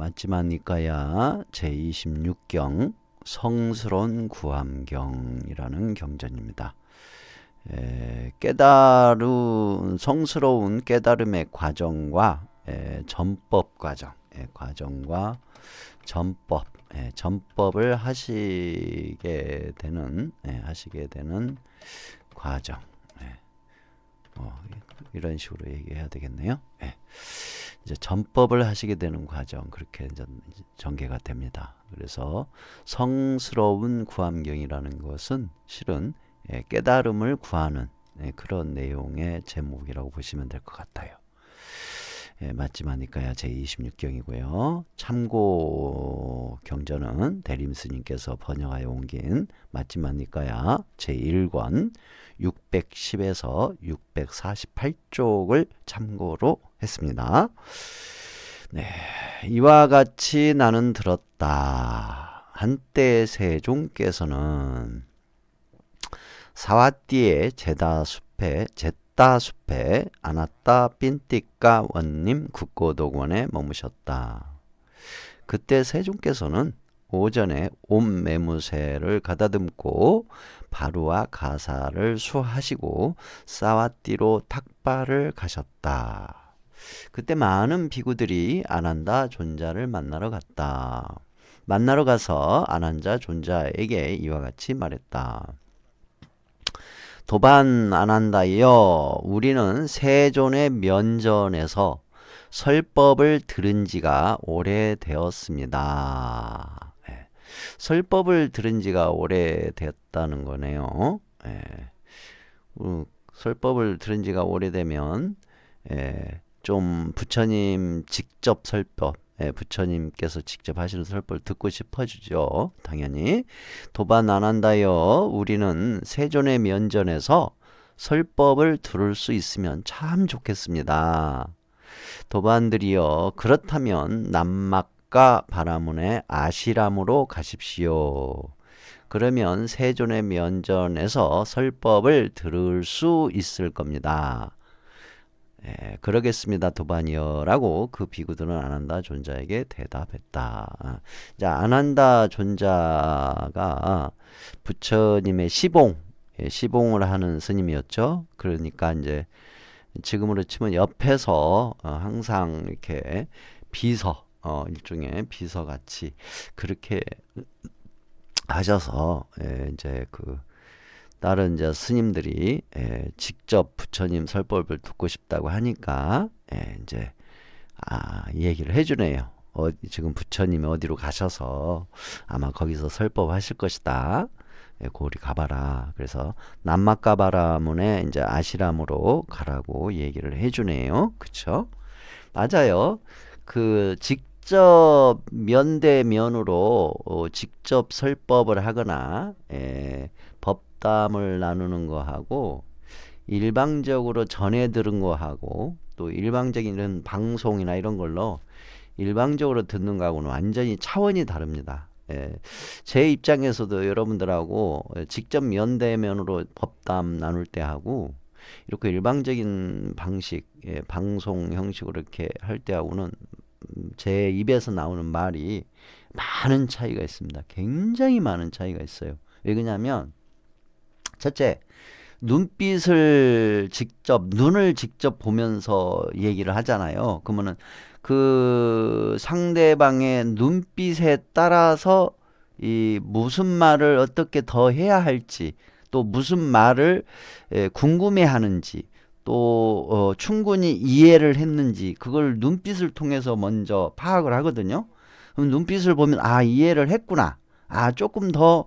맞지마니까야 제26경 성스러운 구함경이라는 경전입니다. 성스러운 깨달음의 과정과 전법 과정과 전법을 하시게 되는 과정. 이런 식으로 얘기해야 되겠네요. 이제 전법을 하시게 되는 과정, 그렇게 이제 전개가 됩니다. 그래서 성스러운 구함경이라는 것은 실은 깨달음을 구하는 그런 내용의 제목이라고 보시면 될 것 같아요. 맞지마니까야 제26경이고요. 참고 경전은 대림스님께서 번역하여 옮긴 맞지마니까야 제1권 610에서 648쪽을 참고로 했습니다. 이와 같이 나는 들었다. 한때 세종께서는 사와띠의 제다숲에 아나따 삔띠까 원님 국고도원에 머무셨다. 그때 세종께서는 오전에 옴매무새를 가다듬고 바루와 가사를 수하시고 사와띠로 탁발을 가셨다. 그때 많은 비구들이 아난다 존자를 만나러 갔다. 만나러 가서 아난자 존자에게 이와 같이 말했다. 도반 아난다이여, 우리는 세존의 면전에서 설법을 들은 지가 오래되었습니다. 설법을 들은 지가 오래되었다는 거네요. 설법을 들은 지가 오래되면 좀 부처님 직접 설법, 부처님께서 직접 하시는 설법을 듣고 싶어지죠. 당연히. 도반 안한다여, 우리는 세존의 면전에서 설법을 들을 수 있으면 참 좋겠습니다. 도반들이여, 그렇다면 남막과 바라문의 아시람으로 가십시오. 그러면 세존의 면전에서 설법을 들을 수 있을 겁니다. 그러겠습니다, 도반이여 라고 그 비구들은 아난다 존자에게 대답했다. 자, 아난다 존자가 부처님의 시봉을 하는 스님이었죠. 그러니까 이제 지금으로 치면 옆에서 항상 이렇게 비서, 일종의 비서같이 그렇게 하셔서 이제 다른 이제 스님들이 직접 부처님 설법을 듣고 싶다고 하니까 이제 얘기를 해주네요. 지금 부처님이 어디로 가셔서 아마 거기서 설법 하실 것이다. 고리 가봐라. 그래서 남막가바라문에 이제 아시람으로 가라고 얘기를 해주네요. 그쵸? 맞아요. 직접 면대면으로 직접 설법을 하거나 법담을 나누는 거하고 일방적으로 전해 들은 거하고 또 일방적인 이런 방송이나 이런 걸로 일방적으로 듣는 거하고는 완전히 차원이 다릅니다. 제 입장에서도 여러분들하고 직접 면대면으로 법담 나눌 때 하고 이렇게 일방적인 방식, 방송 형식으로 이렇게 할 때하고는 제 입에서 나오는 말이 많은 차이가 있습니다. 굉장히 많은 차이가 있어요. 왜 그러냐면 첫째, 눈을 직접 보면서 얘기를 하잖아요. 그러면은 그 상대방의 눈빛에 따라서 이 무슨 말을 어떻게 더 해야 할지, 또 무슨 말을 궁금해 하는지, 또 충분히 이해를 했는지 그걸 눈빛을 통해서 먼저 파악을 하거든요. 그럼 눈빛을 보면 이해를 했구나. 조금 더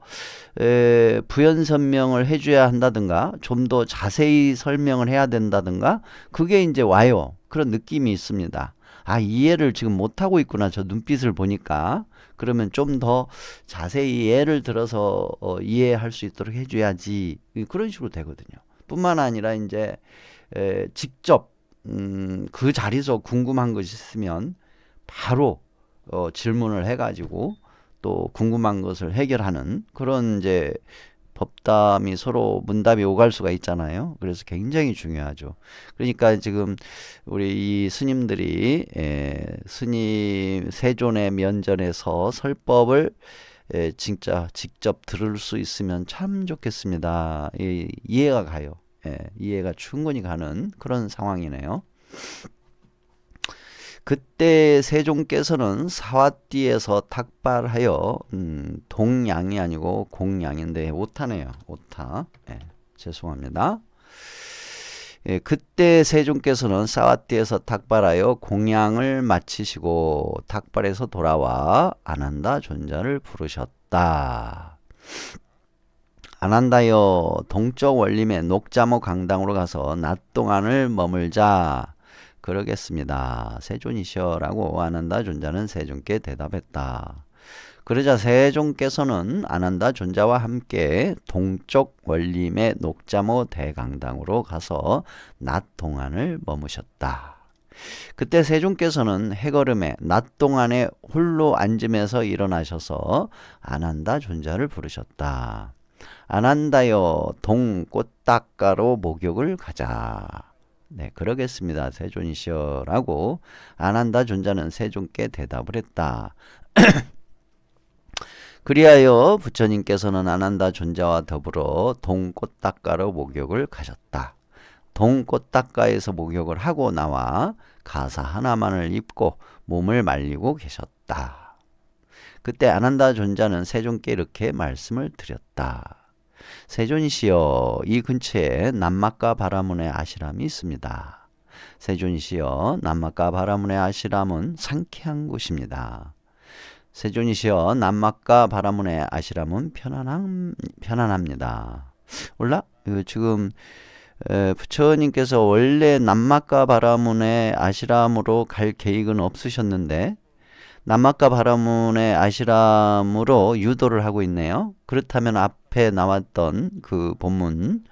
부연 설명을 해줘야 한다든가 좀 더 자세히 설명을 해야 된다든가 그게 이제 와요. 그런 느낌이 있습니다. 이해를 지금 못하고 있구나. 저 눈빛을 보니까. 그러면 좀 더 자세히 예를 들어서 이해할 수 있도록 해줘야지. 그런 식으로 되거든요. 뿐만 아니라 이제 직접 그 자리에서 궁금한 것이 있으면 바로 질문을 해가지고 또 궁금한 것을 해결하는 그런 이제 법담이 서로 문답이 오갈 수가 있잖아요. 그래서 굉장히 중요하죠. 그러니까 지금 우리 이 스님들이 스님 세존의 면전에서 설법을 진짜 직접 들을 수 있으면 참 좋겠습니다. 이해가 가요. 이해가 충분히 가는 그런 상황이네요. 그때 세종께서는 사화띠에서 탁발하여 동양이 아니고 공양인데 오타네요. 오타. 죄송합니다. 그때 세종께서는 사화띠에서 탁발하여 공양을 마치시고 탁발에서 돌아와 아난다 존자를 부르셨다. 아난다여 동쪽 원림의 녹자모 강당으로 가서 낮 동안을 머물자. 그러겠습니다. 세존이시여라고 아난다 존자는 세종께 대답했다. 그러자 세종께서는 아난다 존자와 함께 동쪽 원림의 녹자모 대강당으로 가서 낮 동안을 머무셨다. 그때 세종께서는 해걸음에 낮 동안에 홀로 앉으면서 일어나셔서 아난다 존자를 부르셨다. 아난다여 동 꽃닦아로 목욕을 가자. 네, 그러겠습니다. 세존이시여라고 아난다 존자는 세종께 대답을 했다. 그리하여 부처님께서는 아난다 존자와 더불어 동꽃닦아로 목욕을 가셨다. 동꽃닦아에서 목욕을 하고 나와 가사 하나만을 입고 몸을 말리고 계셨다. 그때 아난다 존자는 세종께 이렇게 말씀을 드렸다. 세존이시여, 이 근처에 남막과 바라문의 아시람이 있습니다. 세존이시여, 남막과 바라문의 아시람은 상쾌한 곳입니다. 세존이시여, 남막과 바라문의 아시람은 편안합니다. 몰라? 지금 부처님께서 원래 남막과 바라문의 아시람으로 갈 계획은 없으셨는데 남막과 바라문의 아시람으로 유도를 하고 있네요. 그렇다면 앞에 나왔던 그 본문,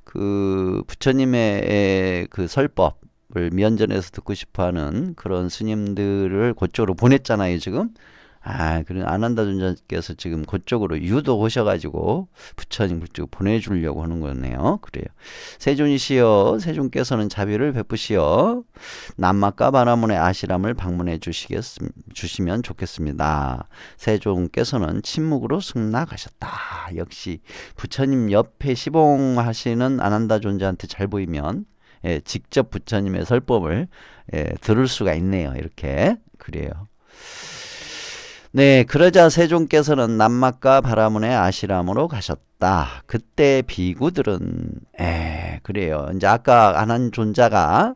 그 부처님의 그 설법을 면전에서 듣고 싶어하는 그런 스님들을 그쪽으로 보냈잖아요, 지금. 그런 아난다 존자께서 지금 그쪽으로 유도 오셔가지고 부처님 그쪽 보내주려고 하는 거네요. 그래요. 세존이시여, 세존께서는 자비를 베푸시어 남막과 바라문의 아시람을 방문해 주시면 좋겠습니다. 세존께서는 침묵으로 승낙하셨다. 역시 부처님 옆에 시봉하시는 아난다 존자한테 잘 보이면 직접 부처님의 설법을 들을 수가 있네요. 이렇게. 그래요. 네, 그러자 세종께서는 남막과 바라문의 아시람으로 가셨다. 그때 비구들은 그래요. 이제 아까 아난 존자가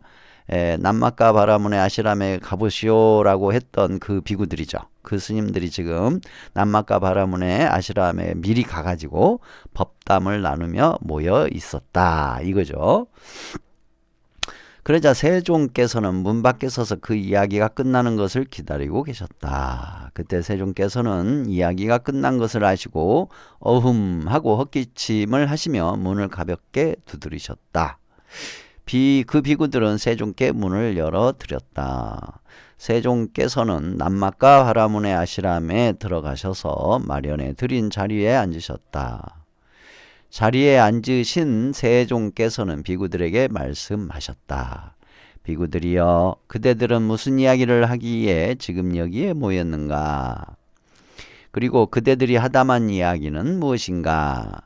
남막과 바라문의 아시람에 가보시오라고 했던 그 비구들이죠. 그 스님들이 지금 남막과 바라문의 아시람에 미리 가가지고 법담을 나누며 모여 있었다. 이거죠. 그러자 세종께서는 문 밖에 서서 그 이야기가 끝나는 것을 기다리고 계셨다. 그때 세종께서는 이야기가 끝난 것을 아시고 어흠 하고 헛기침을 하시며 문을 가볍게 두드리셨다. 그 비구들은 세종께 문을 열어드렸다. 세종께서는 남막과 바라문의 아시람에 들어가셔서 마련해 드린 자리에 앉으셨다. 자리에 앉으신 세종께서는 비구들에게 말씀하셨다. 비구들이여, 그대들은 무슨 이야기를 하기에 지금 여기에 모였는가? 그리고 그대들이 하다만 이야기는 무엇인가?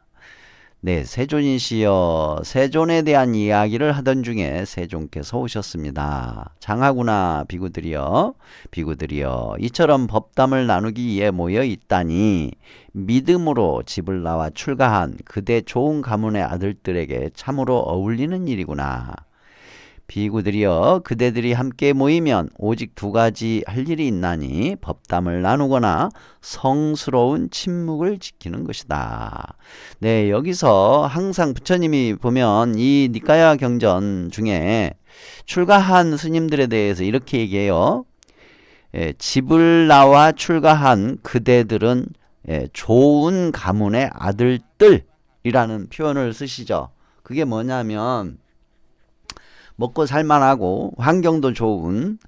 네, 세존이시여, 세존에 대한 이야기를 하던 중에 세종께서 오셨습니다. 장하구나, 비구들이여. 비구들이여, 이처럼 법담을 나누기 위해 모여 있다니 믿음으로 집을 나와 출가한 그대 좋은 가문의 아들들에게 참으로 어울리는 일이구나. 비구들이여, 그대들이 함께 모이면 오직 두 가지 할 일이 있나니 법담을 나누거나 성스러운 침묵을 지키는 것이다. 네, 여기서 항상 부처님이 보면 이 니까야 경전 중에 출가한 스님들에 대해서 이렇게 얘기해요. 집을 나와 출가한 그대들은 좋은 가문의 아들들이라는 표현을 쓰시죠. 그게 뭐냐면 먹고 살만하고 환경도 좋은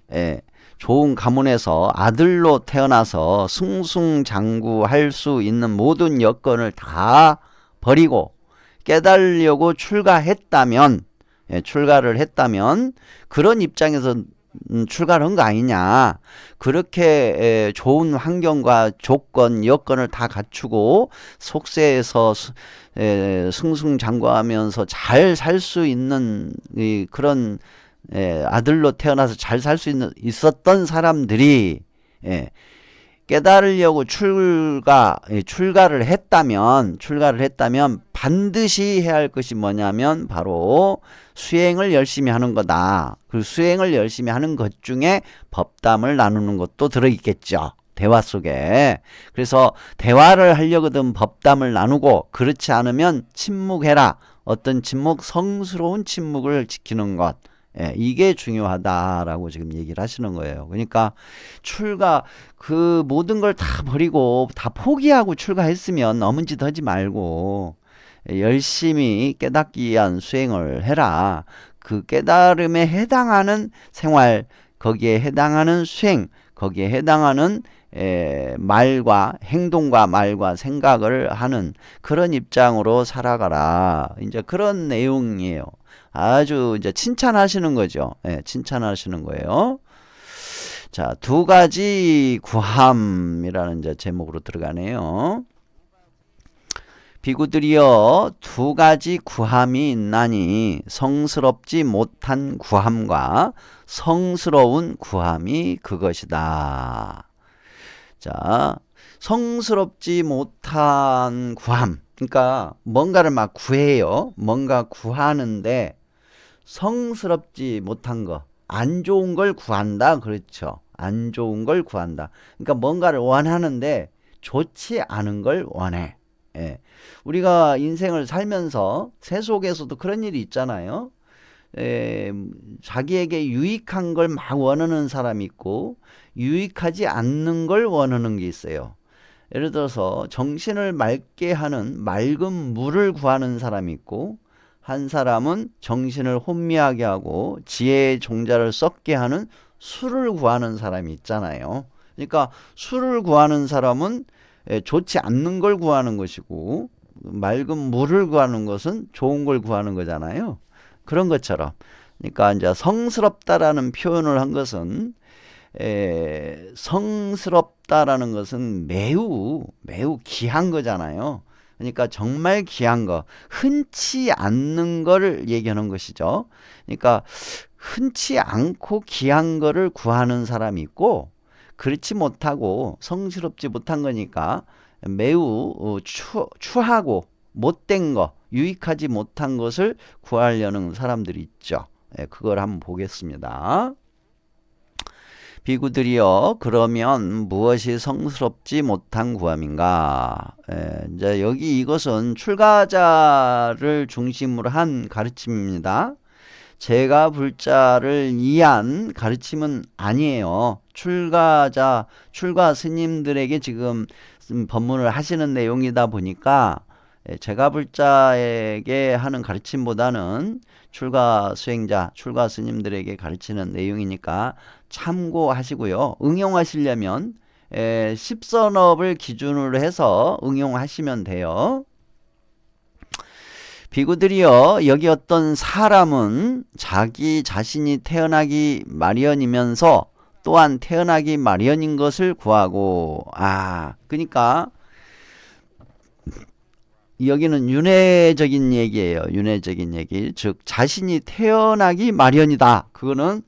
좋은 가문에서 아들로 태어나서 승승장구할 수 있는 모든 여건을 다 버리고 깨달으려고 출가했다면, 출가를 했다면 그런 입장에서 출가를 한 거 아니냐. 그렇게 좋은 환경과 조건, 여건을 다 갖추고 속세에서 승승장구하면서 잘 살 수 있는 그런 아들로 태어나서 잘 살 수 있었던 사람들이 깨달으려고 출가를 했다면 반드시 해야 할 것이 뭐냐면 바로 수행을 열심히 하는 거다. 그 수행을 열심히 하는 것 중에 법담을 나누는 것도 들어있겠죠. 대화 속에. 그래서 대화를 하려거든 법담을 나누고, 그렇지 않으면 침묵해라. 어떤 침묵? 성스러운 침묵을 지키는 것. 이게 중요하다라고 지금 얘기를 하시는 거예요. 그러니까 그 모든 걸 다 버리고 다 포기하고 출가했으면 넘은 짓 하지 말고 열심히 깨닫기 위한 수행을 해라. 그 깨달음에 해당하는 생활, 거기에 해당하는 수행, 거기에 해당하는 행동과 말과 생각을 하는 그런 입장으로 살아가라. 이제 그런 내용이에요. 아주 이제 칭찬하시는 거죠. 칭찬하시는 거예요. 자, 두 가지 구함이라는 이제 제목으로 들어가네요. 비구들이여, 두 가지 구함이 있나니 성스럽지 못한 구함과 성스러운 구함이 그것이다. 자, 성스럽지 못한 구함. 그러니까 뭔가를 막 구해요. 뭔가 구하는데 성스럽지 못한 거, 안 좋은 걸 구한다. 그렇죠. 안 좋은 걸 구한다. 그러니까 뭔가를 원하는데 좋지 않은 걸 원해. 우리가 인생을 살면서 새 속에서도 그런 일이 있잖아요. 자기에게 유익한 걸 막 원하는 사람이 있고 유익하지 않는 걸 원하는 게 있어요. 예를 들어서 정신을 맑게 하는 맑은 물을 구하는 사람이 있고, 한 사람은 정신을 혼미하게 하고 지혜의 종자를 썩게 하는 술을 구하는 사람이 있잖아요. 그러니까 술을 구하는 사람은 좋지 않는 걸 구하는 것이고, 맑은 물을 구하는 것은 좋은 걸 구하는 거잖아요. 그런 것처럼. 그러니까 이제 성스럽다라는 표현을 한 것은, 성스럽다라는 것은 매우 귀한 거잖아요. 그러니까 정말 귀한 거, 흔치 않는 거를 얘기하는 것이죠. 그러니까 흔치 않고 귀한 거를 구하는 사람이 있고, 그렇지 못하고 성스럽지 못한 거니까 매우 추하고 못된 거, 유익하지 못한 것을 구하려는 사람들이 있죠. 그걸 한번 보겠습니다. 비구들이여, 그러면 무엇이 성스럽지 못한 구함인가? 이제 여기 이것은 출가자를 중심으로 한 가르침입니다. 제가 불자를 위한 가르침은 아니에요. 출가 스님들에게 지금 법문을 하시는 내용이다 보니까 제가 불자에게 하는 가르침보다는 출가 수행자, 출가 스님들에게 가르치는 내용이니까 참고하시고요. 응용하시려면 십선업을 기준으로 해서 응용하시면 돼요. 비구들이여, 여기 어떤 사람은 자기 자신이 태어나기 마련이면서 또한 태어나기 마련인 것을 구하고, 그러니까 여기는 윤회적인 얘기예요. 윤회적인 얘기. 즉 자신이 태어나기 마련이다. 그거는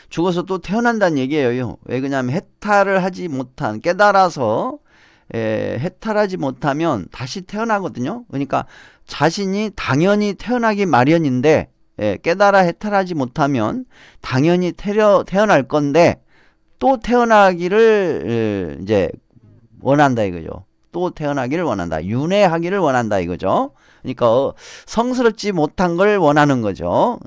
죽어서 또 태어난다는 얘기예요. 왜 그러냐면 해탈을 하지 못한, 깨달아서 해탈하지 못하면 다시 태어나거든요. 그러니까 자신이 당연히 태어나기 마련인데 깨달아 해탈하지 못하면 당연히 태어날 건데 또 태어나기를 이제 원한다 이거죠. 또 태어나기를 원한다. 윤회하기를 원한다 이거죠. 그러니까 성스럽지 못한 걸 원하는 거죠.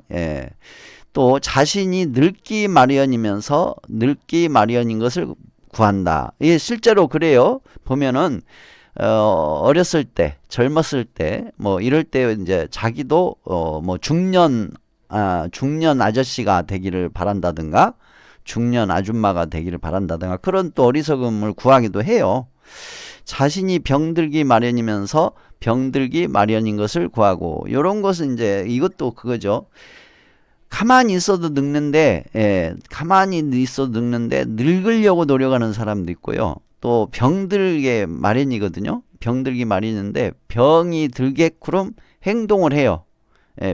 또 자신이 늙기 마련이면서 늙기 마련인 것을 구한다. 이게 실제로 그래요. 보면은 어렸을 때, 젊었을 때, 뭐 이럴 때 이제 자기도 뭐 중년 아저씨가 되기를 바란다든가, 중년 아줌마가 되기를 바란다든가, 그런 또 어리석음을 구하기도 해요. 자신이 병들기 마련이면서 병들기 마련인 것을 구하고. 요런 것은 이제 이것도 그거죠. 가만히 있어도 늙는데, 가만히 있어도 늙는데 늙으려고 노력하는 사람도 있고요. 또 병들게 마련이거든요. 병들기 마련인데 병이 들게끔 행동을 해요.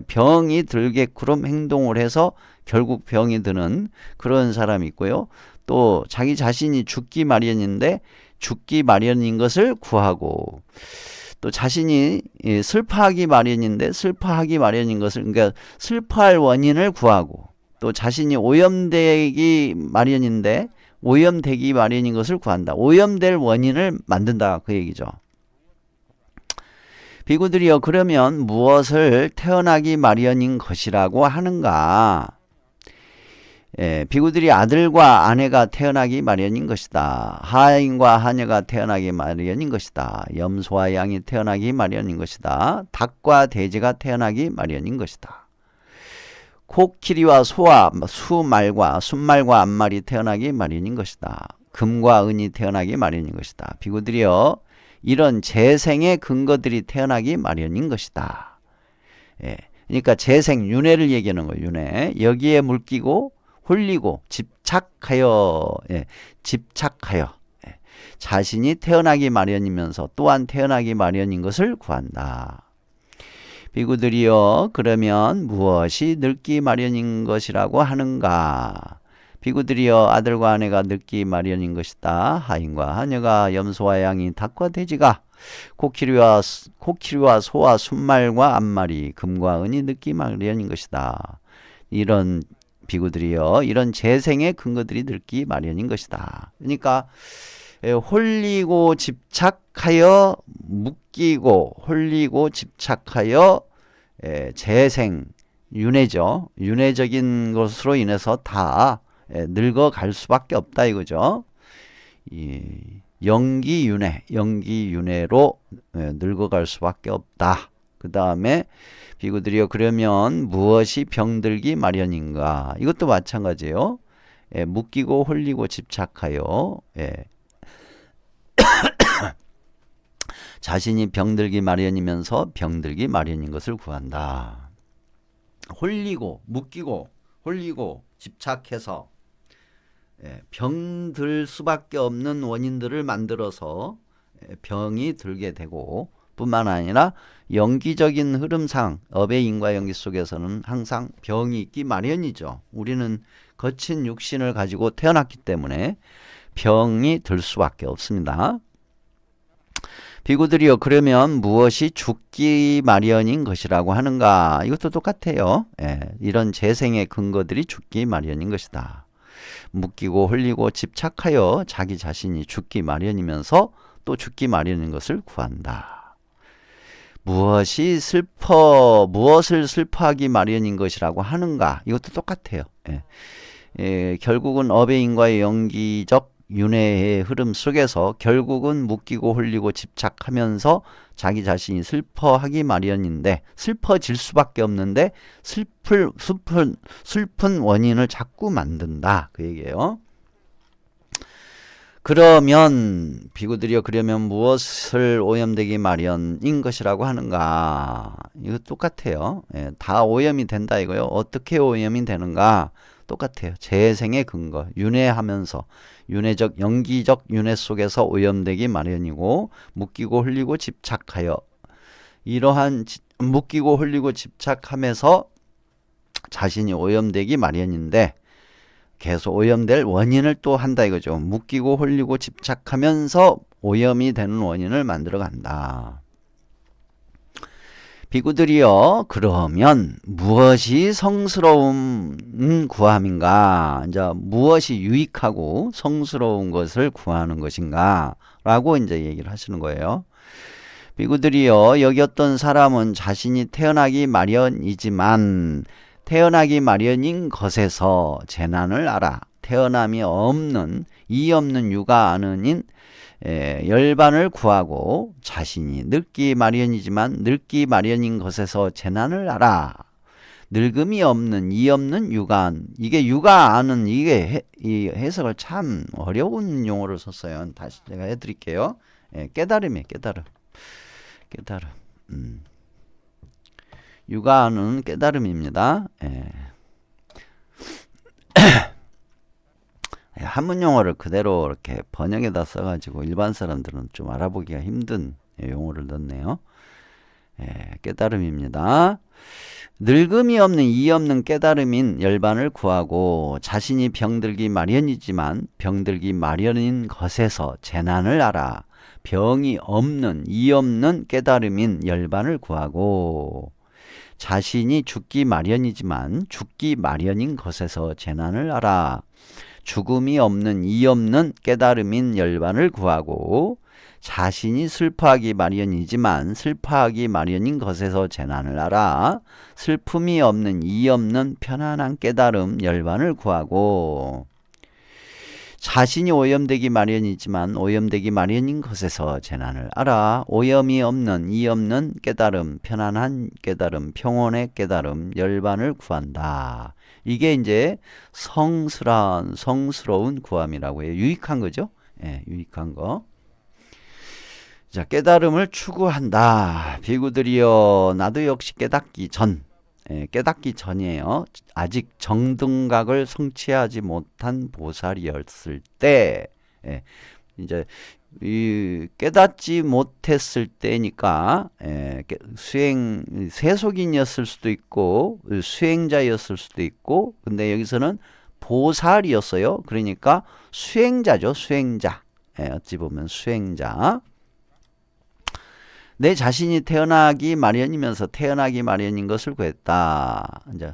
병이 들게끔 행동을 해서 결국 병이 드는 그런 사람이 있고요. 또 자기 자신이 죽기 마련인데 죽기 마련인 것을 구하고, 또 자신이 슬퍼하기 마련인데 슬퍼하기 마련인 것을, 그러니까 슬퍼할 원인을 구하고, 또 자신이 오염되기 마련인데 오염되기 마련인 것을 구한다. 오염될 원인을 만든다, 그 얘기죠. 비구들이여, 그러면 무엇을 태어나기 마련인 것이라고 하는가? 비구들이 아들과 아내가 태어나기 마련인 것이다. 하인과 하녀가 태어나기 마련인 것이다. 염소와 양이 태어나기 마련인 것이다. 닭과 돼지가 태어나기 마련인 것이다. 코끼리와 소와 수말과 순말과 암말이 태어나기 마련인 것이다. 금과 은이 태어나기 마련인 것이다. 비구들이여, 이런 재생의 근거들이 태어나기 마련인 것이다. 그러니까 재생, 윤회를 얘기하는 거예요. 윤회. 여기에 물끼고 홀리고 집착하여, 집착하여, 자신이 태어나기 마련이면서 또한 태어나기 마련인 것을 구한다. 비구들이여, 그러면 무엇이 늙기 마련인 것이라고 하는가? 비구들이여, 아들과 아내가 늙기 마련인 것이다. 하인과 하녀가, 염소와 양이, 닭과 돼지가, 코끼리와 소와 순말과 암말이, 금과 은이 늙기 마련인 것이다. 이런 비구들이여, 이런 재생의 근거들이 늙기 마련인 것이다. 그러니까 홀리고 집착하여 묶이고 홀리고 집착하여 재생, 윤회죠. 윤회적인 것으로 인해서 다 늙어갈 수밖에 없다, 이거죠. 영기윤회로 늙어갈 수밖에 없다. 그 다음에 비구들이여, 그러면 무엇이 병들기 마련인가? 이것도 마찬가지예요. 묶이고 홀리고 집착하여 자신이 병들기 마련이면서 병들기 마련인 것을 구한다. 홀리고 묶이고 홀리고 집착해서 병들 수밖에 없는 원인들을 만들어서 병이 들게 되고, 뿐만 아니라 연기적인 흐름상 업의 인과연기 속에서는 항상 병이 있기 마련이죠. 우리는 거친 육신을 가지고 태어났기 때문에 병이 들 수밖에 없습니다. 비구들이여, 그러면 무엇이 죽기 마련인 것이라고 하는가? 이것도 똑같아요. 이런 재생의 근거들이 죽기 마련인 것이다. 묶이고 홀리고 집착하여 자기 자신이 죽기 마련이면서 또 죽기 마련인 것을 구한다. 무엇을 슬퍼하기 마련인 것이라고 하는가? 이것도 똑같아요. 결국은 업의 인과의 영기적 윤회의 흐름 속에서 결국은 묶이고 홀리고 집착하면서 자기 자신이 슬퍼하기 마련인데, 슬퍼질 수밖에 없는데 슬픈 원인을 자꾸 만든다, 그 얘기예요. 그러면 비구들이여, 그러면 무엇을 오염되기 마련인 것이라고 하는가? 이거 똑같아요. 다 오염이 된다 이거요. 어떻게 오염이 되는가? 똑같아요. 재생의 근거, 윤회하면서 윤회적, 영기적 윤회 속에서 오염되기 마련이고, 묶이고 흘리고 집착하여, 이러한 묶이고 흘리고 집착하면서 자신이 오염되기 마련인데, 계속 오염될 원인을 또 한다 이거죠. 묶이고 홀리고 집착하면서 오염이 되는 원인을 만들어 간다. 비구들이여, 그러면 무엇이 성스러운 구함인가? 이제 무엇이 유익하고 성스러운 것을 구하는 것인가? 라고 이제 얘기를 하시는 거예요. 비구들이여, 여기 어떤 사람은 자신이 태어나기 마련이지만 태어나기 마련인 것에서 재난을 알아 태어남이 없는 이 없는 육아 아는인 열반을 구하고, 자신이 늙기 마련이지만 늙기 마련인 것에서 재난을 알아 늙음이 없는 이 없는 육아안. 이게 육아안은 이게 이 해석을 참 어려운 용어를 썼어요. 다시 제가 해드릴게요. 깨달음이에요, 깨달음. 깨달음. 육아는 깨달음입니다. 예. 한문 용어를 그대로 이렇게 번역에다 써가지고 일반 사람들은 좀 알아보기가 힘든 용어를 넣네요. 예, 깨달음입니다. 늙음이 없는 이 없는 깨달음인 열반을 구하고 자신이 병들기 마련이지만 병들기 마련인 것에서 재난을 알아 병이 없는 이 없는 깨달음인 열반을 구하고 자신이 죽기 마련이지만 죽기 마련인 것에서 재난을 알아 죽음이 없는 이 없는 깨달음인 열반을 구하고 자신이 슬퍼하기 마련이지만 슬퍼하기 마련인 것에서 재난을 알아 슬픔이 없는 이 없는 편안한 깨달음 열반을 구하고 자신이 오염되기 마련이지만 오염되기 마련인 것에서 재난을 알아 오염이 없는 이 없는 깨달음 편안한 깨달음 평온의 깨달음 열반을 구한다. 이게 이제 성스러운 구함이라고 해요. 유익한 거죠. 예, 유익한 거. 자, 깨달음을 추구한다. 비구들이여 나도 역시 깨닫기 전 깨닫기 전이에요. 아직 정등각을 성취하지 못한 보살이었을 때 이제 이 깨닫지 못했을 때니까 세속인이었을 수도 있고 수행자였을 수도 있고 근데 여기서는 보살이었어요. 그러니까 수행자죠. 수행자. 어찌 보면 수행자. 내 자신이 태어나기 마련이면서 태어나기 마련인 것을 구했다. 이제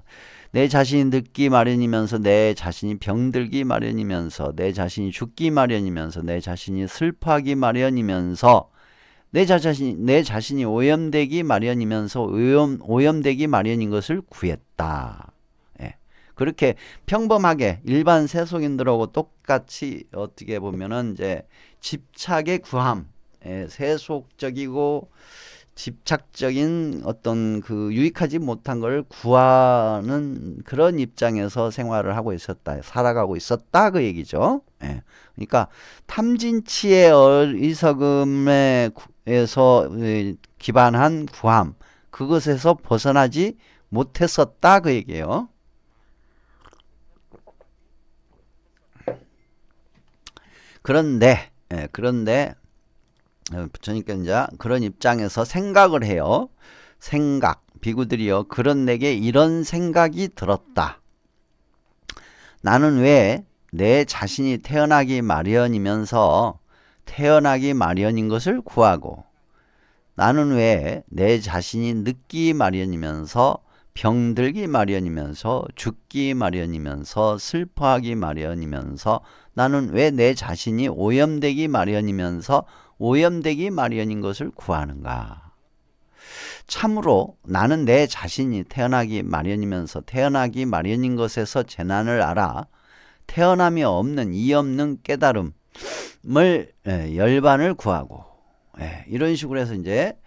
내 자신이 늙기 마련이면서 내 자신이 병들기 마련이면서 내 자신이 죽기 마련이면서 내 자신이 슬퍼하기 마련이면서 내 자신이 오염되기 마련이면서 오염되기 마련인 것을 구했다. 예. 그렇게 평범하게 일반 세속인들하고 똑같이 어떻게 보면은 이제 집착의 구함 세속적이고 집착적인 어떤 그 유익하지 못한 걸 구하는 그런 입장에서 생활을 하고 있었다. 살아가고 있었다. 그 얘기죠. 예. 그러니까 탐진치의 어리석음에서 기반한 구함. 그것에서 벗어나지 못했었다. 그 얘기예요. 그런데 부처님께 이제 그런 입장에서 생각을 해요. 생각. 비구들이여 그런 내게 이런 생각이 들었다. 나는 왜 내 자신이 태어나기 마련이면서 태어나기 마련인 것을 구하고 나는 왜 내 자신이 늙기 마련이면서 병들기 마련이면서 죽기 마련이면서 슬퍼하기 마련이면서 나는 왜 내 자신이 오염되기 마련이면서 오염되기 마련인 것을 구하는가? 참으로 나는 내 자신이 태어나기 마련이면서 태어나기 마련인 것에서 재난을 알아 태어남이 없는 이 없는 깨달음을 열반을 구하고 이런 식으로 해서 이제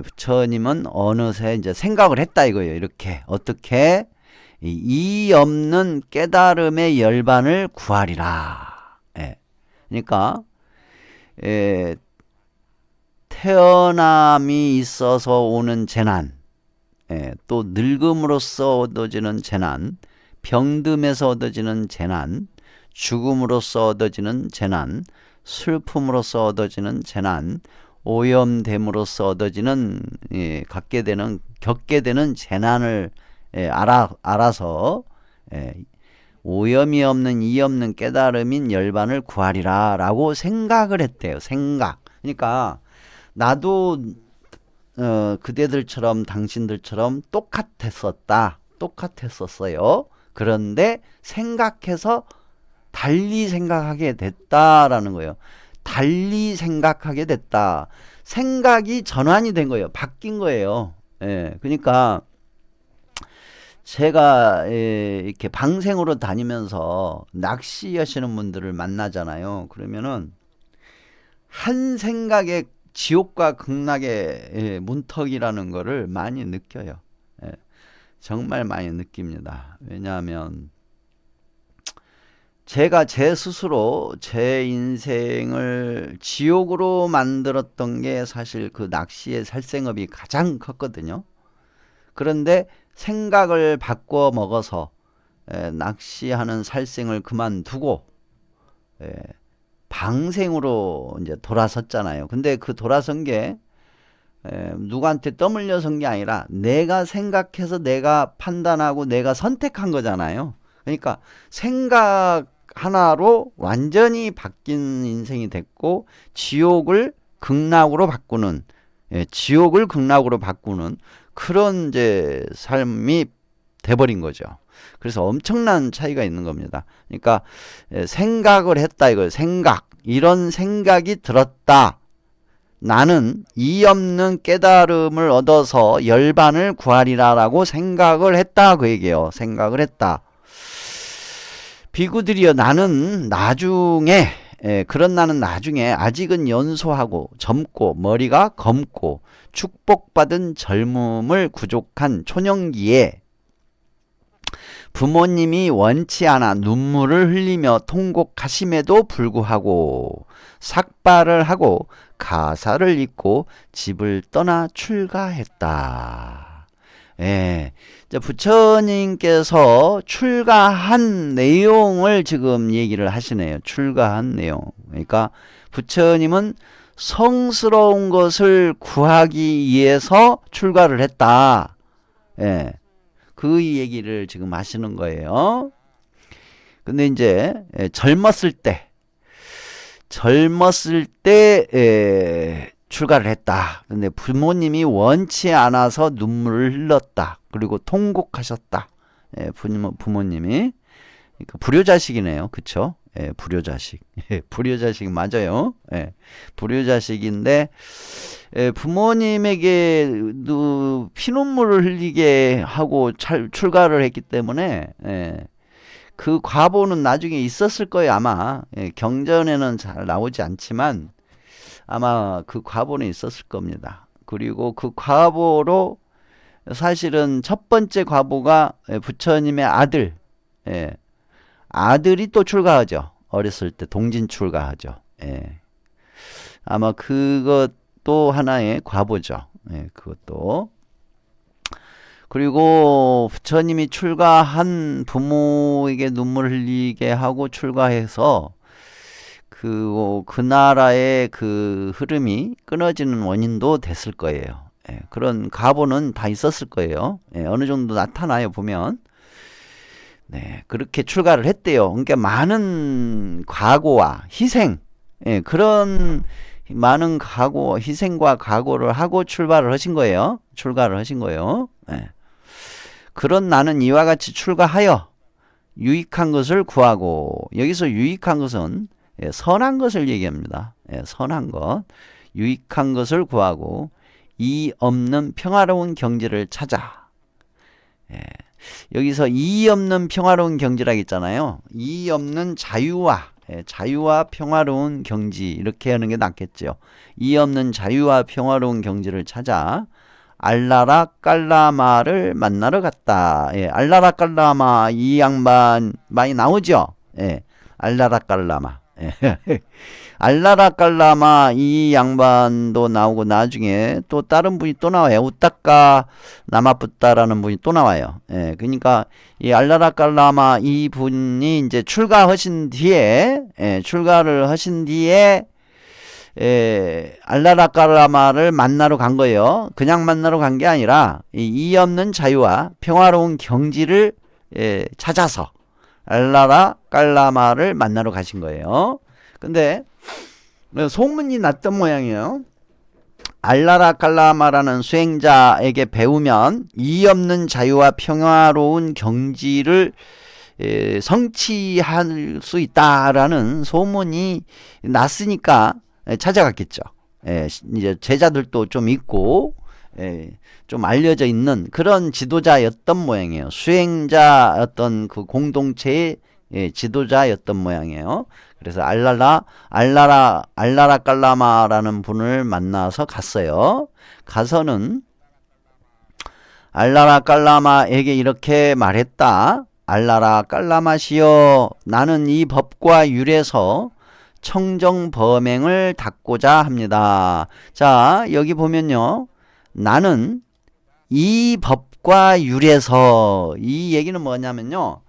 부처님은 어느새 이제 생각을 했다 이거예요. 이렇게 어떻게 이 없는 깨달음의 열반을 구하리라. 그러니까 태어남이 있어서 오는 재난, 또 늙음으로써 얻어지는 재난, 병듦에서 얻어지는 재난, 죽음으로써 얻어지는 재난, 슬픔으로써 얻어지는 재난, 오염됨으로써 얻어지는 겪게 되는 재난을 알아서 오염이 없는 이 없는 깨달음인 열반을 구하리라 라고 생각을 했대요. 생각. 그러니까 나도 그대들처럼 당신들처럼 똑같았었어요. 그런데 생각해서 달리 생각하게 됐다라는 거예요. 달리 생각하게 됐다. 생각이 전환이 된 거예요. 바뀐 거예요. 그러니까 제가 이렇게 방생으로 다니면서 낚시하시는 분들을 만나잖아요. 그러면은 한 생각에 지옥과 극락의 문턱이라는 거를 많이 느껴요. 정말 많이 느낍니다. 왜냐하면 제가 제 스스로 제 인생을 지옥으로 만들었던 게 사실 그 낚시의 살생업이 가장 컸거든요. 그런데 생각을 바꿔 먹어서 낚시하는 살생을 그만두고 방생으로 이제 돌아섰잖아요. 근데 그 돌아선 게 누구한테 떠밀려 선 게 아니라 내가 생각해서 내가 판단하고 내가 선택한 거잖아요. 그러니까 생각 하나로 완전히 바뀐 인생이 됐고 지옥을 극락으로 바꾸는 지옥을 극락으로 바꾸는 그런 이제 삶이 돼버린 거죠. 그래서 엄청난 차이가 있는 겁니다. 그러니까 생각을 했다 이거예요. 생각. 이런 생각이 들었다. 나는 이 없는 깨달음을 얻어서 열반을 구하리라라고 생각을 했다 그 얘기예요. 생각을 했다. 비구들이여 나는 나중에 그런 나는 나중에 아직은 연소하고 젊고 머리가 검고 축복받은 젊음을 구족한 초년기에 부모님이 원치 않아 눈물을 흘리며 통곡하심에도 불구하고 삭발을 하고 가사를 읽고 집을 떠나 출가했다. 부처님께서 출가한 내용을 지금 얘기를 하시네요. 출가한 내용. 그러니까 부처님은 성스러운 것을 구하기 위해서 출가를 했다. 그 얘기를 지금 하시는 거예요. 근데 이제 젊었을 때 출가를 했다. 근데 부모님이 원치 않아서 눈물을 흘렸다. 그리고 통곡하셨다. 부모님이. 그러니까 불효자식이네요. 그쵸? 불효자식. 불효자식 맞아요. 불효자식인데 부모님에게 피눈물을 흘리게 하고 출가를 했기 때문에 그 과보는 나중에 있었을 거예요. 아마 경전에는 잘 나오지 않지만 아마 그 과보는 있었을 겁니다. 그리고 그 과보로 사실은 첫 번째 과보가 부처님의 아들이 또 출가하죠. 어렸을 때 동진 출가하죠. 아마 그것도 하나의 과보죠. 그것도. 그리고 부처님이 출가한 부모에게 눈물 흘리게 하고 출가해서 그 나라의 그 흐름이 끊어지는 원인도 됐을 거예요. 그런 가보는 다 있었을 거예요. 어느 정도 나타나요, 보면. 그렇게 출가를 했대요. 그러니까 많은 각오와 희생, 그런 많은 각오, 희생과 각오를 하고 출가를 하신 거예요. 그런 나는 이와 같이 출가하여 유익한 것을 구하고, 여기서 유익한 것은 선한 것을 얘기합니다. 선한 것, 유익한 것을 구하고 이 없는 평화로운 경지를 찾아. 여기서 이 없는 평화로운 경지라고 있잖아요. 이 없는 자유와 평화로운 경지, 이렇게 하는 게 낫겠죠. 이 없는 자유와 평화로운 경지를 찾아 알라라 깔라마를 만나러 갔다. 알라라 깔라마, 이 양반 많이 나오죠. 알라라 깔라마. 알라라 깔라마 이 양반도 나오고 나중에 또 다른 분이 또 나와요. 우따까 나마붓다라는 분이 또 나와요. 그러니까 이 알라라 깔라마 이 분이 이제 출가를 하신 뒤에 알라라 깔라마를 만나러 간 거예요. 그냥 만나러 간 게 아니라 이 없는 자유와 평화로운 경지를 찾아서 알라라 깔라마를 만나러 가신 거예요. 근데 소문이 났던 모양이에요. 알라라 깔라마라는 수행자에게 배우면 이 없는 자유와 평화로운 경지를 성취할 수 있다라는 소문이 났으니까 찾아갔겠죠. 이제 제자들도 좀 있고 좀 알려져 있는 그런 지도자였던 모양이에요. 수행자 어떤 그 공동체의 지도자였던 모양이에요. 그래서 알라라 깔라마라는 분을 만나서 갔어요. 가서는 알라라 깔라마에게 이렇게 말했다. 알라라 깔라마시여 나는 이 법과 율에서 청정범행을 닦고자 합니다. 자, 여기 보면요. 나는 이 법과 율에서, 이 얘기는 뭐냐면요.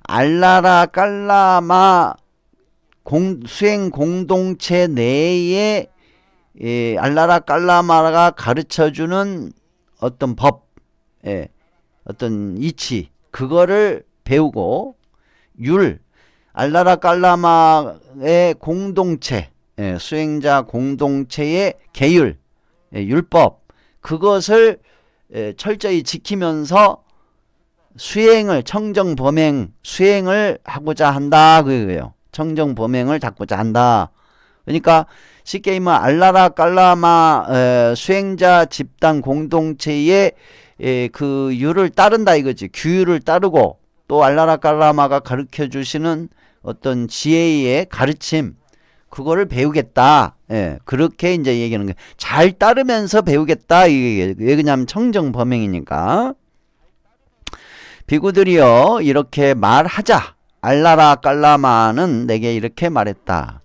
알라라 깔라마 수행 공동체 내에 알라라 깔라마가 가르쳐주는 어떤 법, 어떤 이치, 그거를 배우고, 율, 알라라 깔라마의 공동체, 수행자 공동체의 계율, 율법, 그것을 철저히 지키면서 수행을, 청정범행 수행을 하고자 한다 그거예요. 청정범행을 닦고자 한다. 그러니까 쉽게 얘기하면 알라라 깔라마 수행자 집단 공동체의 그 율을 따른다 이거지. 규율을 따르고 또 알라라 깔라마가 가르쳐 주시는 어떤 지혜의 가르침, 그거를 배우겠다. 그렇게 이제 얘기하는 거예요. 잘 따르면서 배우겠다. 이게 왜 그러냐면 청정범행이니까. 비구들이여 이렇게 말하자. 알라라 깔라마는 내게 이렇게 말했다.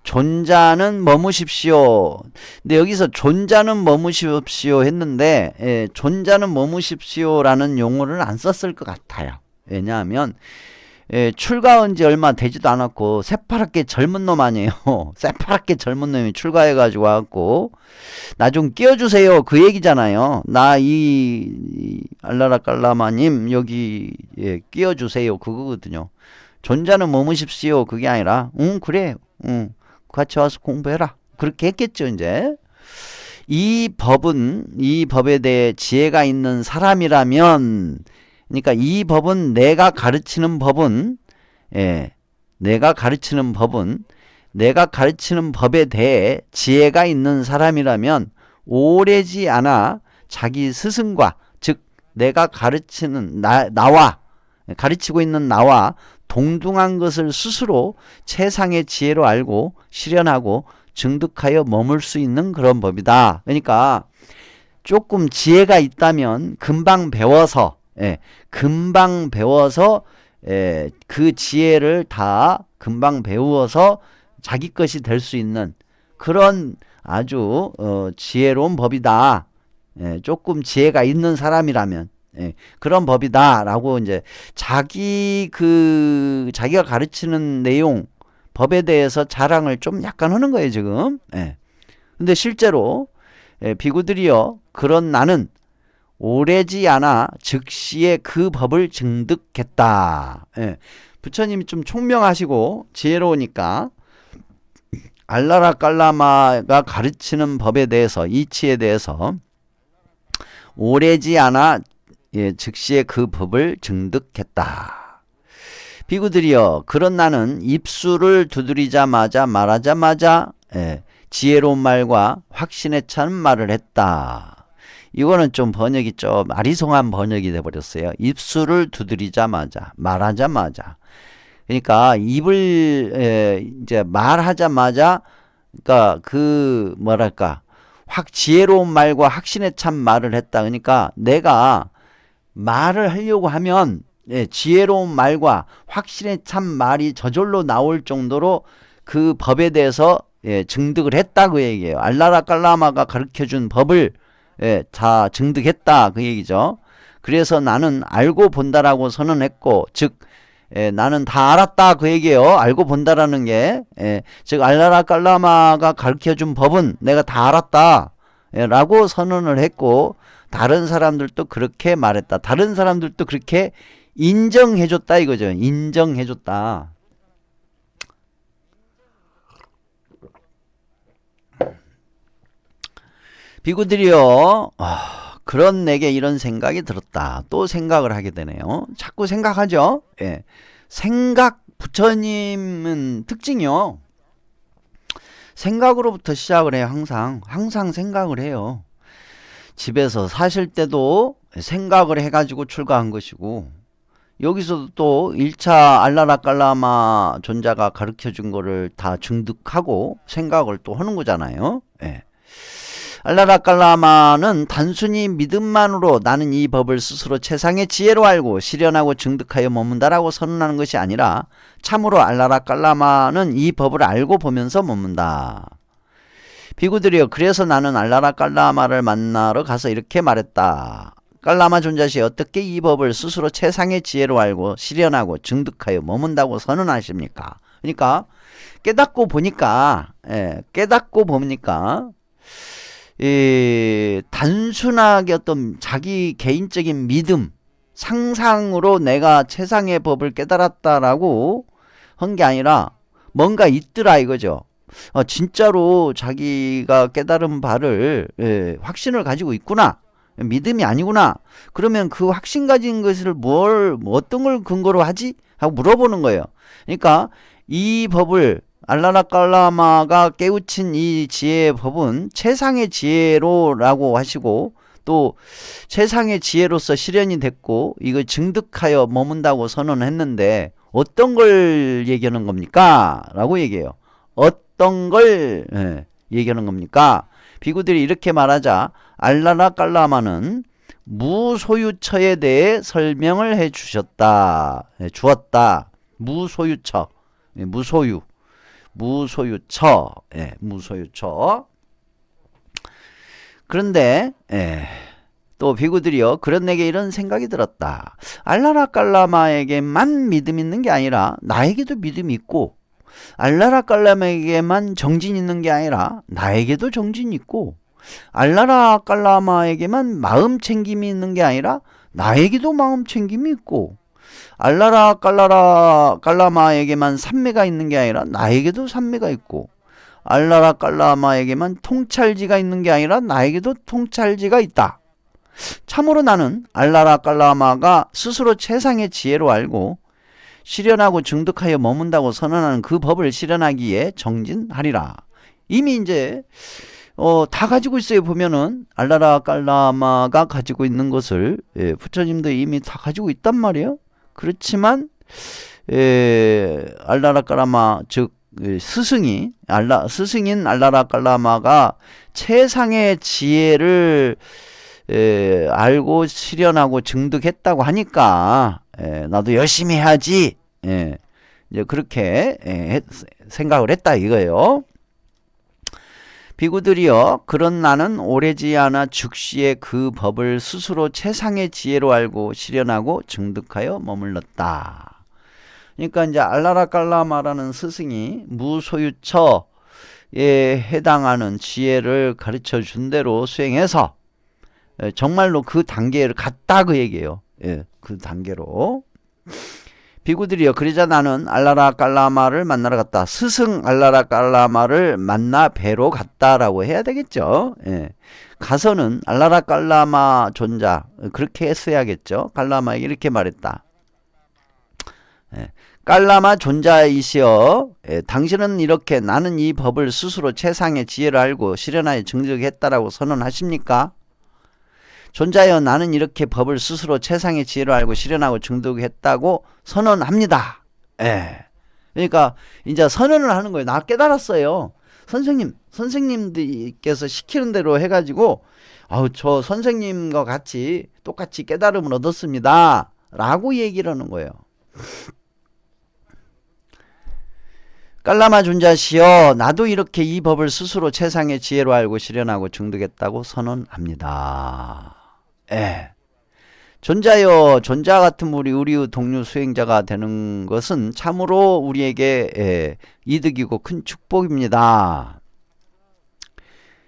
존자는 머무십시오. 근데 여기서 존자는 머무십시오 했는데 존자는 머무십시오라는 용어를 안 썼을 것 같아요. 왜냐하면 출가한 지 얼마 되지도 않았고 새파랗게 젊은 놈 아니에요. 새파랗게 젊은 놈이 출가해가지고 와갖고 나 좀 끼워주세요 그 얘기잖아요. 나 이 알라라 깔라마님 여기 끼워주세요 그거거든요. 존자는 머무십시오 그게 아니라 응 그래 응 같이 와서 공부해라 그렇게 했겠죠. 이제 이 법은, 이 법에 대해 지혜가 있는 사람이라면, 그러니까 이 법은 내가 가르치는 법은 내가 가르치는 법에 대해 지혜가 있는 사람이라면 오래지 않아 자기 스승과, 즉 내가 가르치는 나와 가르치고 있는 나와 동등한 것을 스스로 최상의 지혜로 알고 실현하고 증득하여 머물 수 있는 그런 법이다. 그러니까 조금 지혜가 있다면 금방 배워서 그 지혜를 다 금방 배워서 자기 것이 될 수 있는 그런 아주 지혜로운 법이다. 조금 지혜가 있는 사람이라면 그런 법이다라고 이제 자기가 가르치는 내용 법에 대해서 자랑을 좀 약간 하는 거예요 지금. 근데 실제로 비구들이여 그런 나는 오래지 않아 즉시에 그 법을 증득했다. 부처님이 좀 총명하시고 지혜로우니까 알라라 깔라마가 가르치는 법에 대해서, 이치에 대해서 오래지 않아 즉시에 그 법을 증득했다. 비구들이여 그런 나는 입술을 두드리자마자 말하자마자 지혜로운 말과 확신에 찬 말을 했다. 이거는 좀 번역이 좀 아리송한 번역이 돼버렸어요. 입술을 두드리자마자 말하자마자, 그러니까 입을 이제 말하자마자, 그러니까 그 뭐랄까 지혜로운 말과 확신에 찬 말을 했다. 그러니까 내가 말을 하려고 하면 지혜로운 말과 확신에 찬 말이 저절로 나올 정도로 그 법에 대해서 증득을 했다 그 얘기예요. 알라라 깔라마가 가르쳐준 법을 다 증득했다 그 얘기죠. 그래서 나는 알고 본다라고 선언했고, 즉 나는 다 알았다 그 얘기예요. 알고 본다라는 게 즉 알라라 깔라마가 가르쳐준 법은 내가 다 알았다 라고 선언을 했고, 다른 사람들도 그렇게 말했다. 다른 사람들도 그렇게 인정해줬다 이거죠. 인정해줬다. 비구들이여 그런 내게 이런 생각이 들었다. 또 생각을 하게 되네요. 자꾸 생각하죠. 생각, 부처님은 특징이요. 생각으로부터 시작을 해요. 항상 생각을 해요. 집에서 사실 때도 생각을 해가지고 출가한 것이고, 여기서도 또 1차 알라라 깔라마 존자가 가르쳐준 거를 다 증득하고 생각을 또 하는 거잖아요. 알라라깔라마는 단순히 믿음만으로 나는 이 법을 스스로 최상의 지혜로 알고 실현하고 증득하여 머문다라고 선언하는 것이 아니라 참으로 알라라깔라마는 이 법을 알고 보면서 머문다. 비구들이여, 그래서 나는 알라라깔라마를 만나러 가서 이렇게 말했다. 깔라마 존자시 어떻게 이 법을 스스로 최상의 지혜로 알고 실현하고 증득하여 머문다고 선언하십니까? 그러니까 깨닫고 보니까 단순하게 어떤 자기 개인적인 믿음, 상상으로 내가 최상의 법을 깨달았다라고 한 게 아니라 뭔가 있더라 이거죠. 진짜로 자기가 깨달은 바를 확신을 가지고 있구나. 믿음이 아니구나. 그러면 그 확신 가진 것을 어떤 걸 근거로 하지? 하고 물어보는 거예요. 그러니까 이 법을 알라라깔라마가 깨우친 이 지혜의 법은 최상의 지혜로라고 하시고 또 최상의 지혜로서 실현이 됐고 이거 증득하여 머문다고 선언했는데 어떤 걸 얘기하는 겁니까? 라고 얘기해요. 어떤 걸 얘기하는 겁니까? 비구들이 이렇게 말하자 알라라깔라마는 무소유처에 대해 설명을 해 주었다. 무소유처, 무소유처. 그런데 또 비구들이요, 그런 내게 이런 생각이 들었다. 알라라깔라마에게만 믿음 있는 게 아니라 나에게도 믿음이 있고, 알라라깔라마에게만 정진 있는 게 아니라 나에게도 정진이 있고, 알라라깔라마에게만 마음 챙김이 있는 게 아니라 나에게도 마음 챙김이 있고, 알라라깔라마에게만 산매가 있는 게 아니라 나에게도 산매가 있고, 알라라깔라마에게만 통찰지가 있는 게 아니라 나에게도 통찰지가 있다. 참으로 나는 알라라깔라마가 스스로 최상의 지혜로 알고 실현하고 증득하여 머문다고 선언하는 그 법을 실현하기에 정진하리라. 이미 이제 다 가지고 있어요. 보면은 알라라깔라마가 가지고 있는 것을 부처님도 이미 다 가지고 있단 말이에요. 그렇지만 알라라깔라마 즉 스승인 알라라깔라마가 최상의 지혜를 알고 실현하고 증득했다고 하니까 나도 열심히 해야지. 이제 그렇게 생각을 했다 이거예요. 비구들이여, 그런 나는 오래지 않아 즉시에 그 법을 스스로 최상의 지혜로 알고 실현하고 증득하여 머물렀다. 그러니까 이제 알라라깔라마라는 스승이 무소유처에 해당하는 지혜를 가르쳐 준 대로 수행해서 정말로 그 단계를 갔다 그 얘기예요. 그 단계로. 비구들이여, 그러자 나는 알라라깔라마를 만나러 갔다. 스승 알라라깔라마를 만나 뵈러 갔다라고 해야 되겠죠. 가서는 알라라깔라마 존자, 그렇게 했어야겠죠. 깔라마에게 이렇게 말했다. 깔라마 존자이시여, 당신은 이렇게 나는 이 법을 스스로 최상의 지혜를 알고 실현하여 증득했다라고 선언하십니까? 존자여, 나는 이렇게 법을 스스로 최상의 지혜로 알고 실현하고 증득했다고 선언합니다. 그러니까 이제 선언을 하는 거예요. 나 깨달았어요. 선생님들께서 시키는 대로 해가지고 저 선생님과 같이 똑같이 깨달음을 얻었습니다. 라고 얘기를 하는 거예요. 깔라마 존자시여, 나도 이렇게 이 법을 스스로 최상의 지혜로 알고 실현하고 증득했다고 선언합니다. 존자여, 존자 같은 우리의 동료 수행자가 되는 것은 참으로 우리에게 이득이고 큰 축복입니다.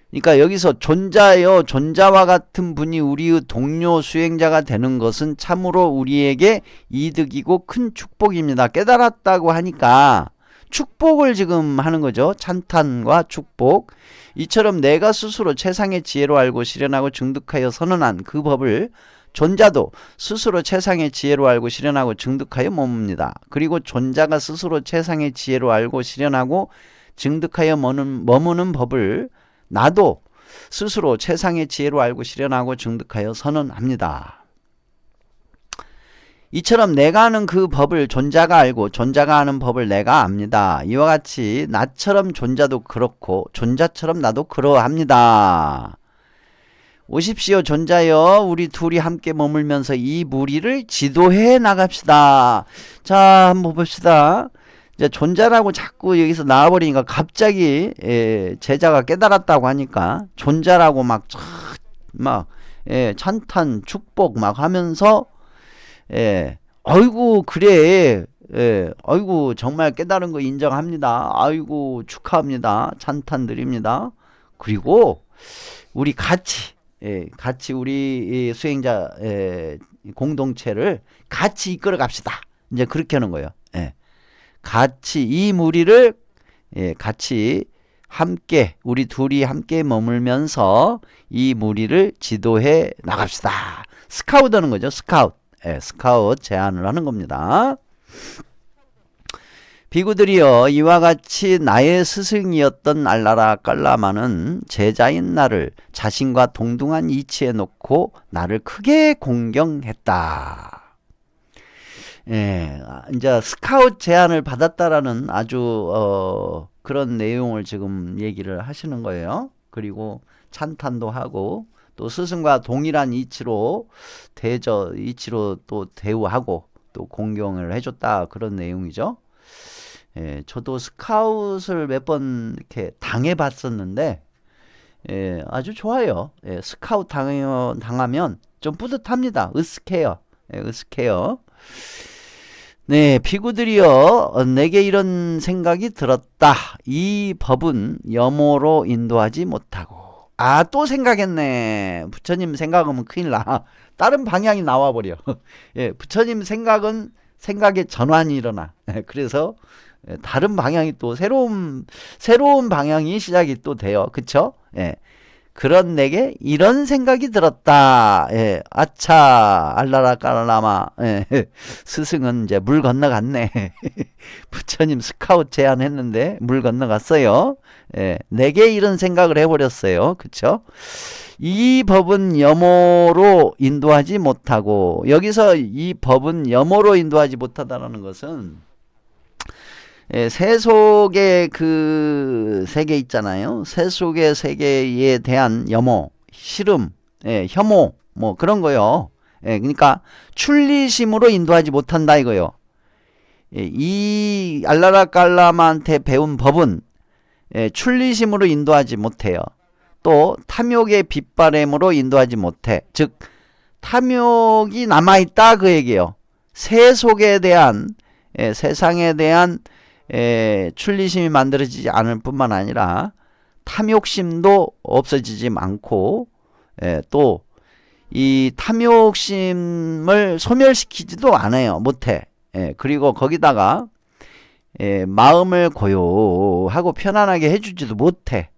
그러니까 여기서 존자여, 존자와 같은 분이 우리의 동료 수행자가 되는 것은 참으로 우리에게 이득이고 큰 축복입니다. 깨달았다고 하니까 축복을 지금 하는 거죠. 찬탄과 축복. 이처럼 내가 스스로 최상의 지혜로 알고 실현하고 증득하여 선언한 그 법을 존자도 스스로 최상의 지혜로 알고 실현하고 증득하여 머뭅니다. 그리고 존자가 스스로 최상의 지혜로 알고 실현하고 증득하여 머무는 법을 나도 스스로 최상의 지혜로 알고 실현하고 증득하여 선언합니다. 이처럼 내가 아는 그 법을 존자가 알고 존자가 아는 법을 내가 압니다. 이와 같이 나처럼 존자도 그렇고 존자처럼 나도 그러합니다. 오십시오 존자여 우리 둘이 함께 머물면서 이 무리를 지도해 나갑시다. 자 한번 봅시다. 이제 존자라고 자꾸 여기서 나와버리니까 갑자기 제자가 깨달았다고 하니까 존자라고 막 찬탄 축복 막 하면서 아이고 그래 아이고 정말 깨달은 거 인정합니다. 아이고 축하합니다. 찬탄 드립니다. 그리고 우리 같이 우리 수행자 공동체를 같이 이끌어 갑시다. 이제 그렇게 하는 거예요. 같이 이 무리를 같이 함께 우리 둘이 함께 머물면서 이 무리를 지도해 나갑시다. 스카우트 하는 거죠. 스카우트 제안을 하는 겁니다. 비구들이여 이와 같이 나의 스승이었던 알라라 깔라마는 제자인 나를 자신과 동등한 이치에 놓고 나를 크게 공경했다. 이제 스카우트 제안을 받았다라는 아주 그런 내용을 지금 얘기를 하시는 거예요. 그리고 찬탄도 하고 또 스승과 동일한 이치로 또 대우하고 또 공경을 해줬다 그런 내용이죠. 저도 스카웃을 몇 번 이렇게 당해봤었는데 아주 좋아요. 스카웃 당하면 좀 뿌듯합니다. 으스케요. 네, 비구들이여 내게 이런 생각이 들었다. 이 법은 염호로 인도하지 못하고. 또 생각했네. 부처님 생각하면 큰일 나. 다른 방향이 나와버려. 부처님 생각은 생각의 전환이 일어나. 그래서 다른 방향이 또 새로운 방향이 시작이 또 돼요. 그쵸? 그런 내게 이런 생각이 들었다. 아차 알라라 깔라마 스승은 이제 물 건너갔네. 부처님 스카우트 제안했는데 물 건너갔어요. 내게 이런 생각을 해버렸어요. 그쵸? 이 법은 염호로 인도하지 못하고, 여기서 이 법은 염호로 인도하지 못하다라는 것은 세속의 그 세계 있잖아요. 세속의 세계에 대한 염호, 싫음, 혐오, 뭐 그런 거요. 그러니까 출리심으로 인도하지 못한다 이거요. 이 알라라 깔라마한테 배운 법은 출리심으로 인도하지 못해요. 또 탐욕의 빗바램으로 인도하지 못해. 즉 탐욕이 남아있다 그 얘기예요. 세속에 대한 세상에 대한 출리심이 만들어지지 않을 뿐만 아니라 탐욕심도 없어지지 않고 또 이 탐욕심을 소멸시키지도 않아요. 못해. 그리고 거기다가 마음을 고요하고 편안하게 해주지도 못해.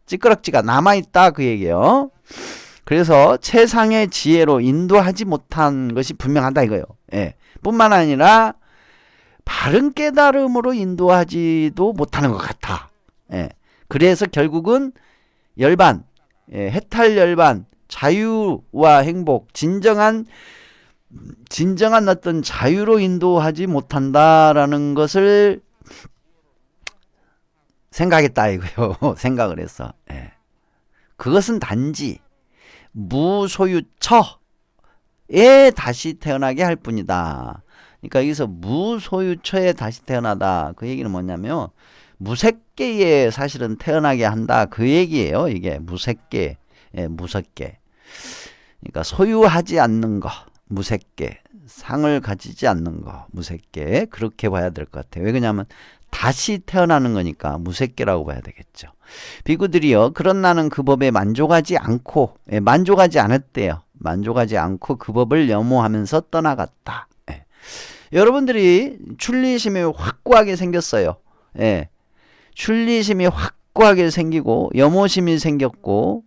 찌끄럭지가 남아있다 그 얘기예요. 그래서 최상의 지혜로 인도하지 못한 것이 분명하다 이거예요. 뿐만 아니라 바른 깨달음으로 인도하지도 못하는 것 같아. 그래서 결국은 열반, 해탈 열반, 자유와 행복, 진정한 어떤 자유로 인도하지 못한다라는 것을 생각했다 이거요. 생각을 했어. 그것은 단지 무소유처에 다시 태어나게 할 뿐이다. 그러니까 여기서 무소유처에 다시 태어나다 그 얘기는 뭐냐면 무색계에 사실은 태어나게 한다 그 얘기예요. 이게 무색계, 무색계. 그러니까 소유하지 않는 거 무색계, 상을 가지지 않는 거 무색계, 그렇게 봐야 될 것 같아요. 왜 그러냐면 다시 태어나는 거니까 무색계라고 봐야 되겠죠. 비구들이여 그런 나는 그 법에 만족하지 않았대요. 만족하지 않고 그 법을 염호하면서 떠나갔다. 여러분들이 출리심이 확고하게 생겼어요. 출리심이 확고하게 생기고 염호심이 생겼고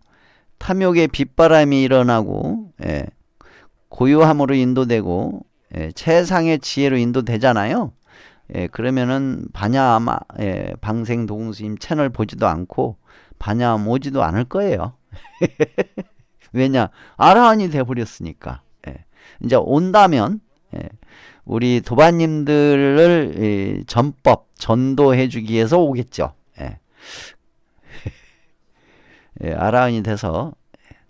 탐욕의 빗바람이 일어나고 고요함으로 인도되고 최상의 지혜로 인도되잖아요. 그러면은 반야마 방생도공스님 채널 보지도 않고 반야암 오지도 않을 거예요. 왜냐? 아라한이 돼버렸으니까. 이제 온다면 우리 도반님들을 전법 전도해 주기 위해서 오겠죠. 아라한이 돼서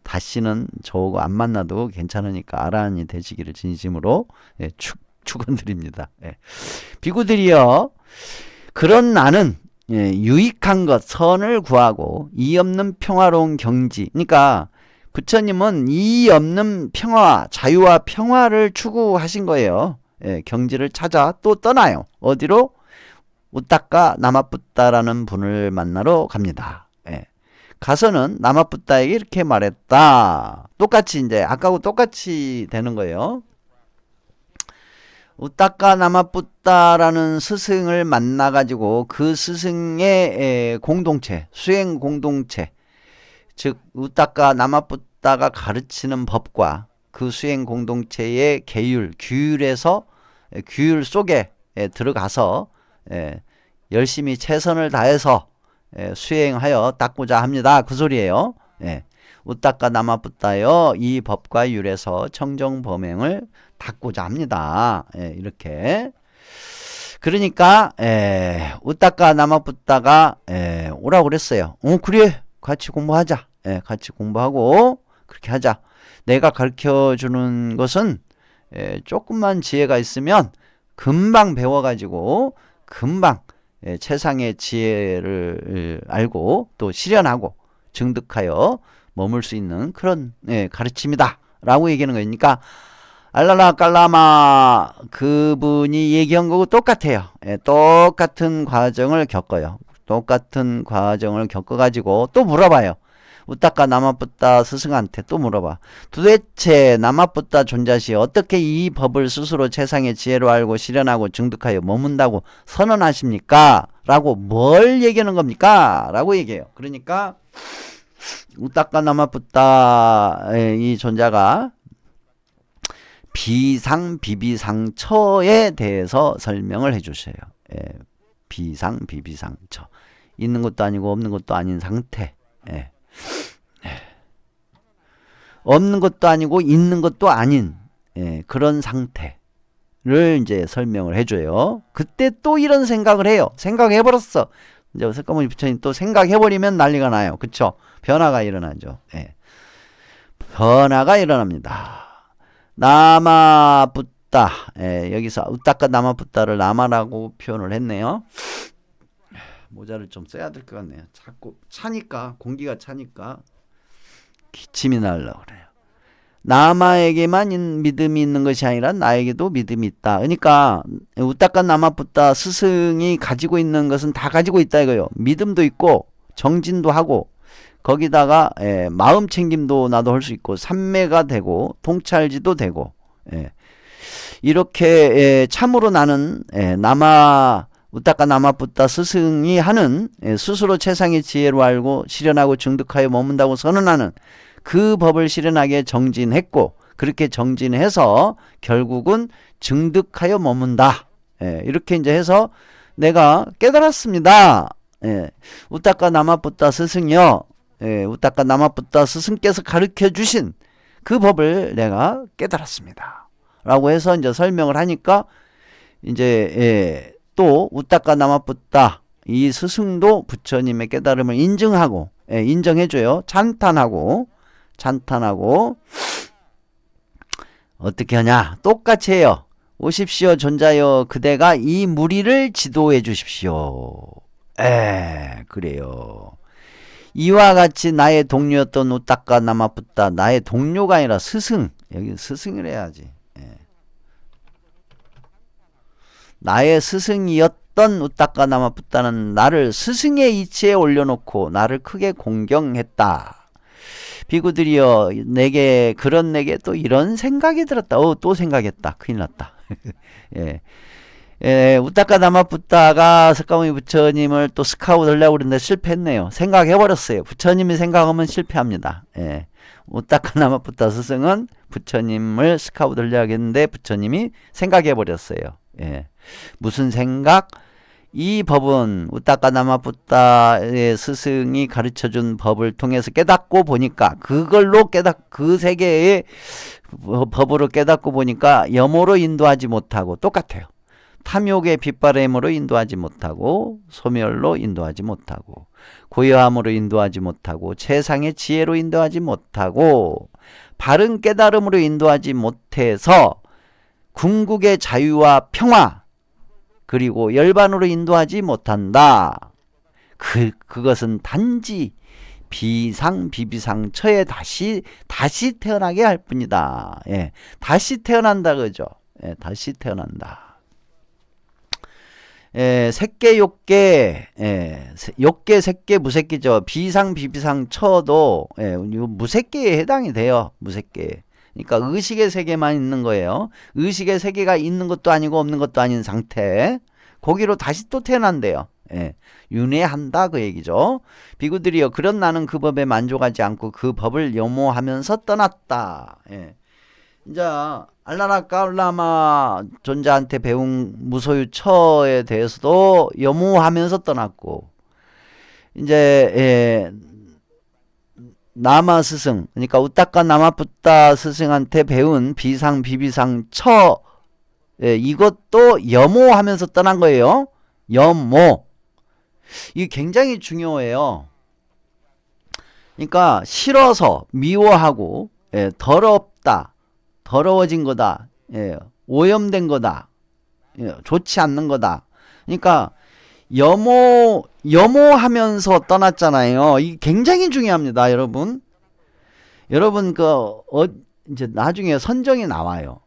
다시는 저하고 안 만나도 괜찮으니까 아란이 되시기를 진심으로 예, 축원드립니다. 예. 비구들이여, 그런 나는 예, 유익한 것, 선을 구하고 이 없는 평화로운 경지. 그러니까 부처님은 이 없는 평화, 자유와 평화를 추구하신 거예요. 예, 경지를 찾아 또 떠나요. 어디로? 우따까 나마뿌따라는 분을 만나러 갑니다. 예. 가서는 나마뿌따에게 이렇게 말했다. 똑같이 이제 아까하고 똑같이 되는 거예요. 우따까 나마뿌따라는 스승을 만나가지고 그 스승의 공동체, 수행 공동체, 즉 우따까 나마뿌따가 가르치는 법과 그 수행 공동체의 규율에서 규율 속에 들어가서 열심히 최선을 다해서 수행하여 닦고자 합니다. 그 소리예요. 우따까 나마뿌따여, 이 법과 율에서 청정범행을 닦고자 합니다. 이렇게. 그러니까 우따까 나마뿌따가 오라고 그랬어요. 그래, 같이 공부하자. 같이 공부하고 그렇게 하자. 내가 가르쳐주는 것은 조금만 지혜가 있으면 금방 배워가지고 금방 최상의 지혜를 알고 또 실현하고 증득하여 머물 수 있는 그런 가르침이다 라고 얘기하는 거니까, 알라라 깔라마 그분이 얘기한 거고 똑같아요. 똑같은 과정을 겪어요. 똑같은 과정을 겪어가지고 또 물어봐요. 우따까 나마뿌따 스승한테 또 물어봐. 도대체 나마뿌따 존자시 어떻게 이 법을 스스로 최상의 지혜로 알고 실현하고 증득하여 머문다고 선언하십니까? 라고 뭘 얘기하는 겁니까? 라고 얘기해요. 그러니까 우따까 나마뿌따 이 존자가 비상비비상처에 대해서 설명을 해주셔요. 비상비비상처. 있는 것도 아니고 없는 것도 아닌 상태. 없는 것도 아니고 있는 것도 아닌 그런 상태를 이제 설명을 해줘요. 그때 또 이런 생각을 해요. 생각해버렸어. 이제 석가모니 부처님 또 생각해버리면 난리가 나요. 그쵸? 변화가 일어나죠. 변화가 일어납니다. 나마뿌따. 여기서 우따까 나마뿌따를 나마라고 표현을 했네요. 모자를 좀 써야 될 것 같네요. 자꾸 차니까, 공기가 차니까 기침이 나려고 그래요. 나마에게만 믿음이 있는 것이 아니라 나에게도 믿음이 있다. 그러니까 우따까 나마뿌따 스승이 가지고 있는 것은 다 가지고 있다 이거요. 믿음도 있고 정진도 하고 거기다가 마음 챙김도 나도 할 수 있고 삼매가 되고 통찰지도 되고 이렇게 참으로 나는 우따까 나마뿌따 스승이 하는 스스로 최상의 지혜로 알고 실현하고 증득하여 머문다고 선언하는 그 법을 실현하게 정진했고, 그렇게 정진해서 결국은 증득하여 머문다. 이렇게 이제 해서 내가 깨달았습니다. 우따까 나마뿌따 스승이요. 우따까 나마뿌따 스승께서 가르쳐 주신 그 법을 내가 깨달았습니다. 라고 해서 이제 설명을 하니까 이제 또 우따까 나마뿌따 이 스승도 부처님의 깨달음을 인정하고 인정해줘요. 찬탄하고 어떻게 하냐? 똑같이 해요. 오십시오 존자여, 그대가 이 무리를 지도해 주십시오. 그래요. 이와 같이 나의 동료였던 우따까 나마뿌따, 나의 동료가 아니라 스승, 여기 스승을 해야지. 나의 스승이었던 우따까 나마뿌따는 나를 스승의 이치에 올려놓고 나를 크게 공경했다. 비구들이여, 내게 또 이런 생각이 들었다. 또 생각했다. 큰일 났다. 우따까 나마뿌따가 석가모니 부처님을 또 스카우트 하려고 그랬는데 실패했네요. 생각해버렸어요. 부처님이 생각하면 실패합니다. 우따까 나마뿌따 스승은 부처님을 스카우트 하려고 했는데 부처님이 생각해버렸어요. 무슨 생각? 이 법은 우따까 나마뿌따의 스승이 가르쳐준 법을 통해서 깨닫고 보니까 그걸로 그 세계의 법으로 깨닫고 보니까 염호로 인도하지 못하고 똑같아요. 탐욕의 빗바람으로 인도하지 못하고 소멸로 인도하지 못하고 고요함으로 인도하지 못하고 최상의 지혜로 인도하지 못하고 바른 깨달음으로 인도하지 못해서 궁극의 자유와 평화 그리고 열반으로 인도하지 못한다. 그것은 단지 비상비비상처에 다시 태어나게 할 뿐이다. 예, 다시 태어난다 그죠? 예, 다시 태어난다. 예, 색계 욕계, 예, 욕계 색계 무색계죠. 비상비비상처도 예, 무색계에 해당이 돼요. 무색계. 그러니까 의식의 세계만 있는 거예요. 의식의 세계가 있는 것도 아니고 없는 것도 아닌 상태. 거기로 다시 또 태어난대요. 예, 윤회한다 그 얘기죠. 비구들이여 그런 나는 그 법에 만족하지 않고 그 법을 염호하면서 떠났다. 예. 이제 알라라 까울라마 존자한테 배운 무소유처에 대해서도 염호하면서 떠났고 이제 예, 나마 스승 그러니까 우따까 나마붓다 스승한테 배운 비상비비상처 예, 이것도 염호하면서 떠난 거예요. 염호. 이게 굉장히 중요해요. 그러니까 싫어서 미워하고 예, 더럽다. 더러워진 거다. 예, 오염된 거다. 예, 좋지 않는 거다. 그러니까 염호하면서 떠났잖아요. 이게 굉장히 중요합니다, 여러분. 여러분 이제 나중에 선정이 나와요.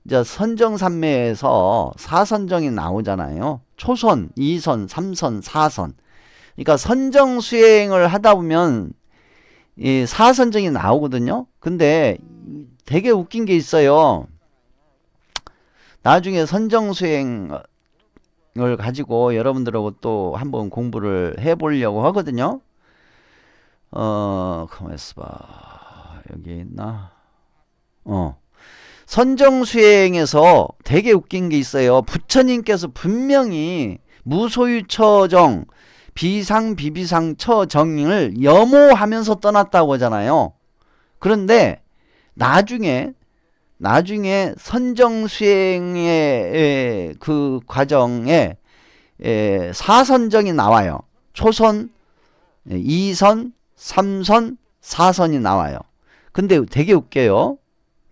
이제 선정산매에서 사선정이 나오잖아요. 초선, 2선, 3선, 4선. 그러니까 선정 수행을 하다 보면 이 사선정이 나오거든요. 근데 되게 웃긴 게 있어요. 나중에 선정 수행을 가지고 여러분들하고 또 한번 공부를 해보려고 하거든요. 가만 있어봐. 여기 있나? 선정 수행에서 되게 웃긴 게 있어요. 부처님께서 분명히 무소유처정, 비상비비상처정을 염호하면서 떠났다고 하잖아요. 그런데 나중에 선정 수행의 그 과정에 사선정이 나와요. 초선, 2선, 3선, 4선이 나와요. 근데 되게 웃겨요.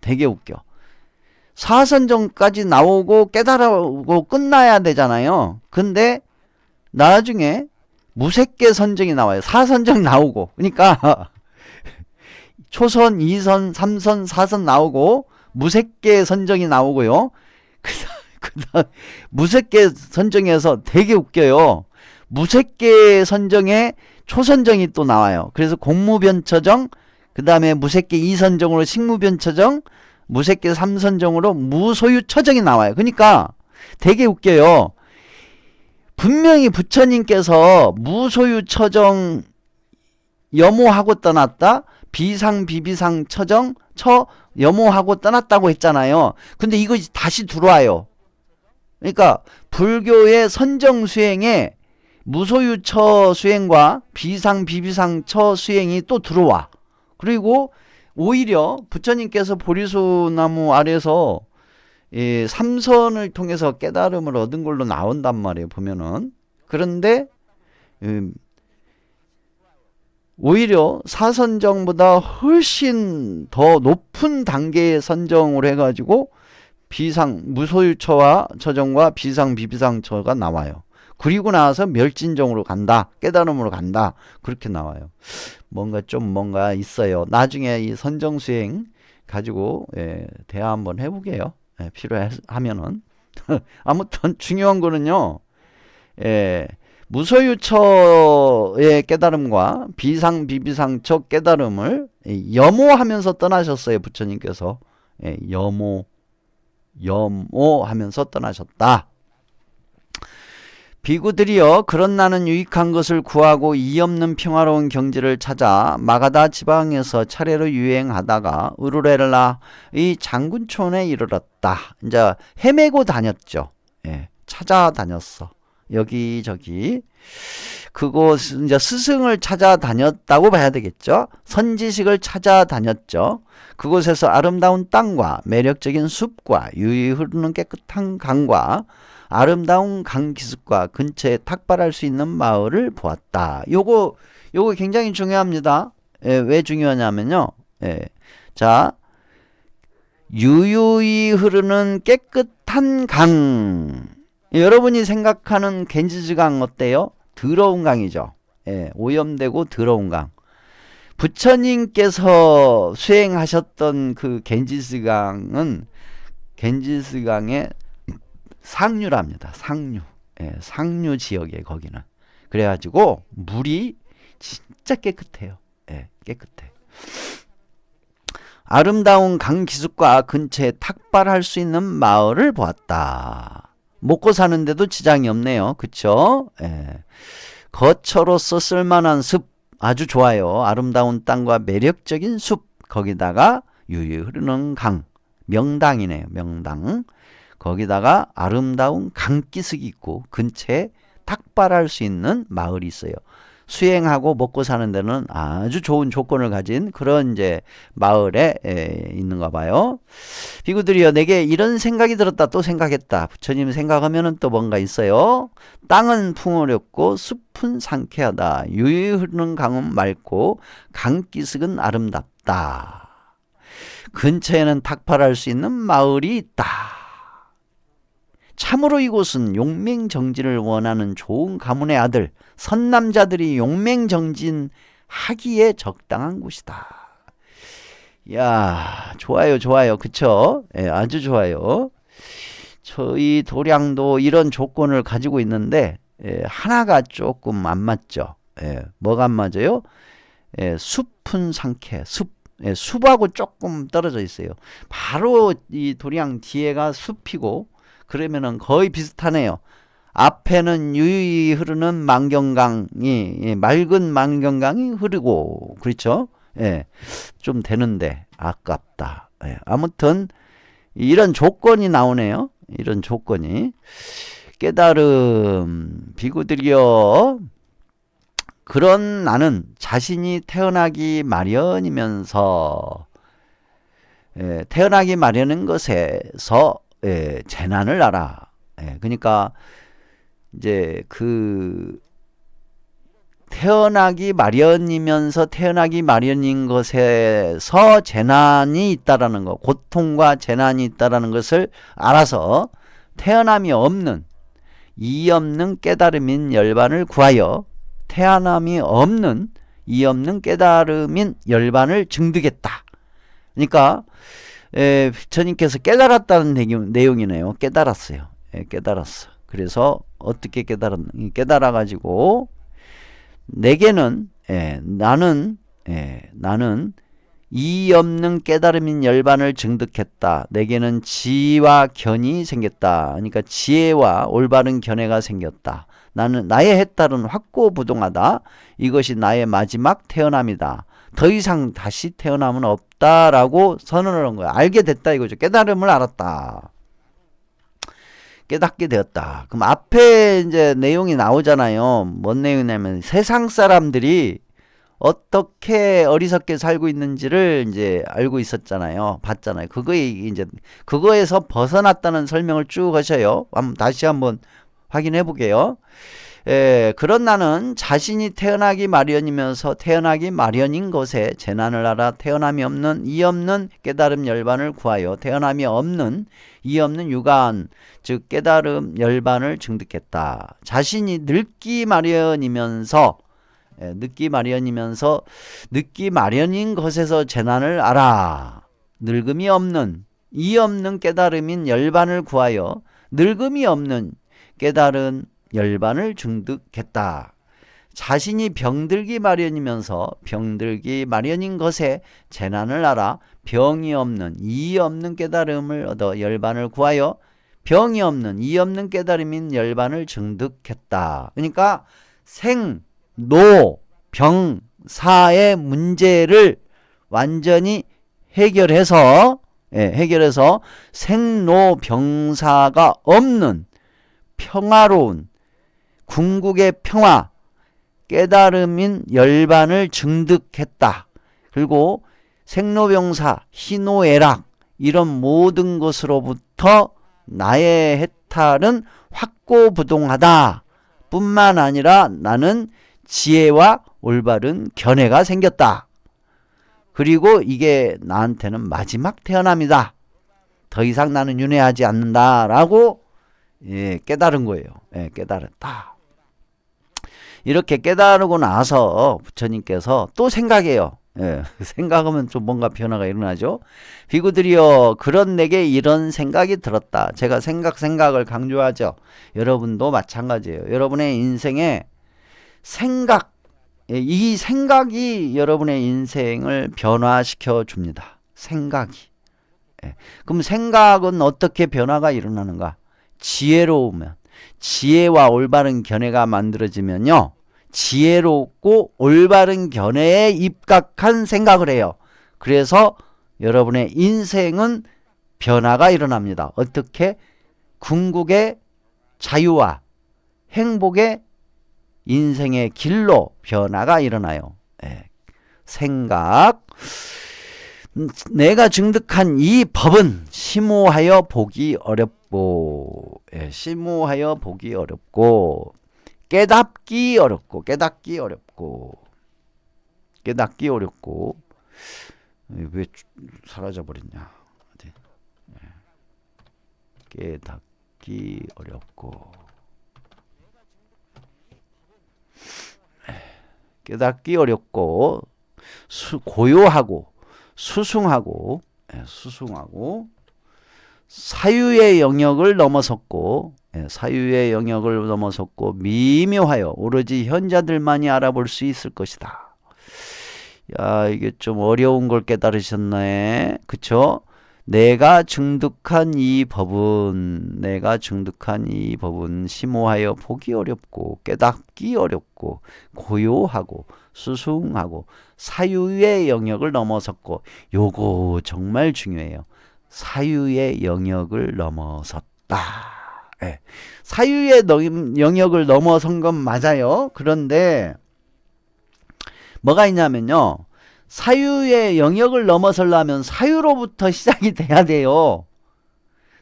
되게 웃겨. 사선정까지 나오고 깨달고 끝나야 되잖아요. 근데 나중에 무색계 선정이 나와요. 사선정 나오고. 그러니까 초선, 2선, 3선, 4선 나오고 무색계 선정이 나오고요. 그다음 무색계 선정에서 되게 웃겨요. 무색계 선정에 초선정이 또 나와요. 그래서 공무변처정, 그 다음에 무색계 2선정으로 식무변처정, 무색계 3선정으로 무소유처정이 나와요. 그러니까 되게 웃겨요. 분명히 부처님께서 무소유처정 염호하고 떠났다. 비상비비상처정 염호하고 떠났다고 했잖아요. 근데 이거 다시 들어와요. 그러니까 불교의 선정수행에 무소유처 수행과 비상비비상처 수행이 또 들어와. 그리고 오히려 부처님께서 보리수나무 아래서 이 삼선을 통해서 깨달음을 얻은 걸로 나온단 말이에요. 보면은. 그런데 오히려 사선정보다 훨씬 더 높은 단계의 선정을 해가지고 무소유처와 처정과 비상비비상처가 나와요. 그리고 나서 멸진정으로 간다. 깨달음으로 간다. 그렇게 나와요. 뭔가 있어요. 나중에 이 선정수행 가지고 대화 한번 해보게요. 필요하면은. 아무튼 중요한 거는요. 무소유처의 깨달음과 비상비비상처 깨달음을 염호하면서 떠나셨어요. 부처님께서. 염호하면서 떠나셨다. 비구들이여 그런 나는 유익한 것을 구하고 이없는 평화로운 경지를 찾아 마가다 지방에서 차례로 유행하다가 우르렐라 이 장군촌에 이르렀다. 이제 헤매고 다녔죠. 찾아다녔어. 여기저기. 그곳 이제 스승을 찾아다녔다고 봐야 되겠죠. 선지식을 찾아다녔죠. 그곳에서 아름다운 땅과 매력적인 숲과 유유히 흐르는 깨끗한 강과 아름다운 강기슭과 근처에 탁발할 수 있는 마을을 보았다. 요거 굉장히 중요합니다. 예, 왜 중요하냐면요. 예, 자, 유유히 흐르는 깨끗한 강. 여러분이 생각하는 갠지스강 어때요? 더러운 강이죠. 예, 오염되고 더러운 강. 부처님께서 수행하셨던 그 갠지스강은 갠지스강의 상류랍니다. 상류. 예, 상류 지역에 거기는. 그래가지고 물이 진짜 깨끗해요. 예, 깨끗해. 아름다운 강기슭과 근처에 탁발할 수 있는 마을을 보았다. 먹고 사는데도 지장이 없네요. 그쵸? 예. 거처로서 쓸만한 숲 아주 좋아요. 아름다운 땅과 매력적인 숲 거기다가 유유히 흐르는 강 명당이네요. 명당 거기다가 아름다운 강기슭이 있고 근처에 탁발할 수 있는 마을이 있어요. 수행하고 먹고 사는 데는 아주 좋은 조건을 가진 그런 이제 마을에 있는가 봐요. 비구들이여 내게 이런 생각이 들었다. 또 생각했다. 부처님 생각하면은 또 뭔가 있어요. 땅은 풍요롭고 숲은 상쾌하다. 유유히 흐르는 강은 맑고 강기슭은 아름답다. 근처에는 탁발할 수 있는 마을이 있다. 참으로 이곳은 용맹정진을 원하는 좋은 가문의 아들 선남자들이 용맹정진하기에 적당한 곳이다. 야, 좋아요, 좋아요. 그쵸? 예, 아주 좋아요. 저희 도량도 이런 조건을 가지고 있는데 하나가 조금 안 맞죠. 뭐가 안 맞아요? 숲은 상쾌, 숲하고 조금 떨어져 있어요. 바로 이 도량 뒤에가 숲이고 그러면은 거의 비슷하네요. 앞에는 유유히 흐르는 만경강이 맑은 만경강이 흐르고 그렇죠? 예, 좀 되는데 아깝다. 예, 아무튼 이런 조건이 나오네요. 이런 조건이 깨달음 비구들이여 그런 나는 자신이 태어나기 마련이면서 태어나기 마련인 것에서 재난을 알아. 그러니까 이제 그 태어나기 마련이면서 태어나기 마련인 것에서 재난이 있다라는 것, 고통과 재난이 있다라는 것을 알아서 태어남이 없는 이 없는 깨달음인 열반을 구하여 태어남이 없는 이 없는 깨달음인 열반을 증득했다. 그러니까 부처님께서 깨달았다는 내용이네요. 깨달았어요. 깨달았어. 그래서 어떻게 깨달아가지고 내게는 나는 이 없는 깨달음인 열반을 증득했다. 내게는 지와 견이 생겼다. 그러니까 지혜와 올바른 견해가 생겼다. 나는 나의 해탈은 확고부동하다. 이것이 나의 마지막 태어남이다. 더 이상 다시 태어남은 없다라고 선언을 한 거야. 알게 됐다 이거죠. 깨달음을 알았다. 깨닫게 되었다. 그럼 앞에 이제 내용이 나오잖아요. 뭔 내용이냐면 세상 사람들이 어떻게 어리석게 살고 있는지를 이제 알고 있었잖아요. 봤잖아요. 그거에서 벗어났다는 설명을 쭉 하셔요. 다시 한번 확인해 보게요. 그런 나는 자신이 태어나기 마련이면서 태어나기 마련인 것에 재난을 알아 태어남이 없는 이 없는 깨달음 열반을 구하여 태어남이 없는 이 없는 유관 즉 깨달음 열반을 증득했다. 자신이 늙기 마련이면서 늙기 마련인 것에서 재난을 알아. 늙음이 없는 이 없는 깨달음인 열반을 구하여 늙음이 없는 깨달은 열반을 증득했다. 자신이 병들기 마련이면서 병들기 마련인 것에 재난을 알아 병이 없는 이 없는 깨달음을 얻어 열반을 구하여 병이 없는 이 없는 깨달음인 열반을 증득했다. 그러니까 생, 노, 병, 사의 문제를 완전히 해결해서 생로병사가 없는 평화로운 궁극의 평화 깨달음인 열반을 증득했다. 그리고 생로병사 희노애락 이런 모든 것으로부터 나의 해탈은 확고부동하다 뿐만 아니라 나는 지혜와 올바른 견해가 생겼다. 그리고 이게 나한테는 마지막 태어남이다. 더 이상 나는 윤회하지 않는다라고 깨달은 거예요. 깨달았다. 이렇게 깨달고 나서 부처님께서 또 생각해요. 생각하면 좀 뭔가 변화가 일어나죠. 비구들이여, 그런 내게 이런 생각이 들었다. 제가 생각을 강조하죠. 여러분도 마찬가지예요. 여러분의 인생에 생각, 이 생각이 여러분의 인생을 변화시켜 줍니다. 생각이. 그럼 생각은 어떻게 변화가 일어나는가? 지혜로우면, 지혜와 올바른 견해가 만들어지면요, 지혜롭고 올바른 견해에 입각한 생각을 해요. 그래서 여러분의 인생은 변화가 일어납니다. 어떻게? 궁극의 자유와 행복의 인생의 길로 변화가 일어나요. 생각. 내가 증득한 이 법은 심오하여 보기 어렵고, 심오하여 보기 어렵고, 깨닫기 어렵고, 왜 사라져 버렸냐? 깨닫기 어렵고, 고요하고, 수승하고, 사유의 영역을 넘어섰고, 미묘하여 오로지 현자들만이 알아볼 수 있을 것이다. 야, 이게 좀 어려운 걸 깨달으셨네. 그쵸? 내가 증득한 이 법은 심오하여 보기 어렵고, 깨닫기 어렵고, 고요하고, 수승하고, 사유의 영역을 넘어섰고, 요거 정말 중요해요. 사유의 영역을 넘어섰다. 사유의 영역을 넘어선 건 맞아요. 그런데 뭐가 있냐면요, 사유의 영역을 넘어서려면 사유로부터 시작이 돼야 돼요.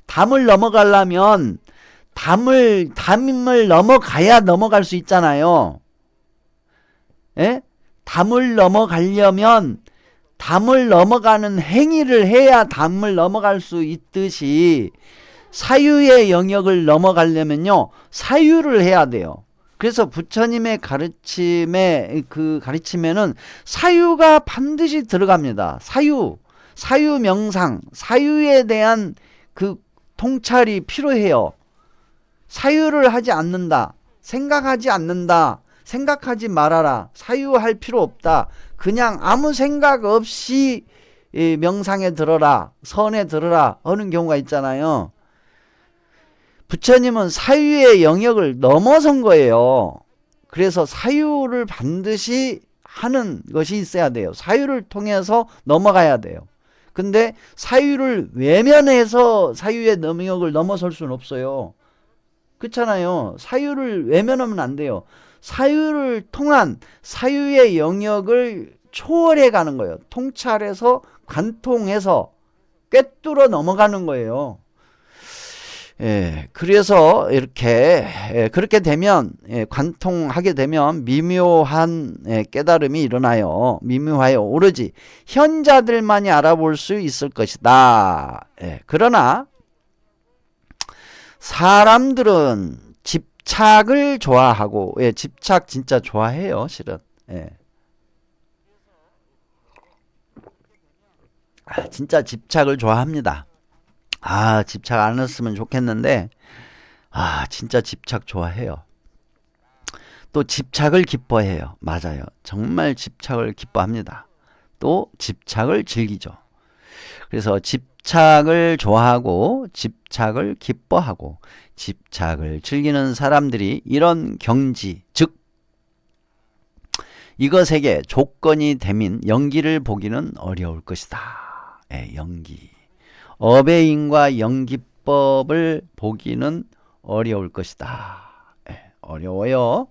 담을 넘어가려면 담을 넘어가야 넘어갈 수 있잖아요. 담을 넘어가려면 담을 넘어가는 행위를 해야 담을 넘어갈 수 있듯이, 사유의 영역을 넘어가려면요, 사유를 해야 돼요. 그래서 부처님의 가르침에는 사유가 반드시 들어갑니다. 사유 명상, 사유에 대한 그 통찰이 필요해요. 사유를 하지 않는다, 생각하지 않는다, 생각하지 말아라, 사유할 필요 없다, 그냥 아무 생각 없이 명상에 들어라, 선에 들어라 하는 경우가 있잖아요. 부처님은 사유의 영역을 넘어선 거예요. 그래서 사유를 반드시 하는 것이 있어야 돼요. 사유를 통해서 넘어가야 돼요. 근데 사유를 외면해서 사유의 영역을 넘어설 수는 없어요. 그렇잖아요. 사유를 외면하면 안 돼요. 사유를 통한 사유의 영역을 초월해 가는 거예요. 통찰해서, 관통해서 꿰뚫어 넘어가는 거예요. 그래서 이렇게 그렇게 되면, 관통하게 되면 미묘한 깨달음이 일어나요. 미묘하여 오로지 현자들만이 알아볼 수 있을 것이다. 그러나 사람들은 집착을 좋아하고, 집착 진짜 좋아해요, 실은. 진짜 집착을 좋아합니다. 집착 안 했으면 좋겠는데, 진짜 집착 좋아해요. 또 집착을 기뻐해요. 맞아요. 정말 집착을 기뻐합니다. 또 집착을 즐기죠. 그래서 집착을 좋아하고, 집착을 기뻐하고, 집착을 즐기는 사람들이 이런 경지, 즉 이것에게 조건이 되면 연기를 보기는 어려울 것이다. 연기. 업의 인과 연기법을 보기는 어려울 것이다. 어려워요.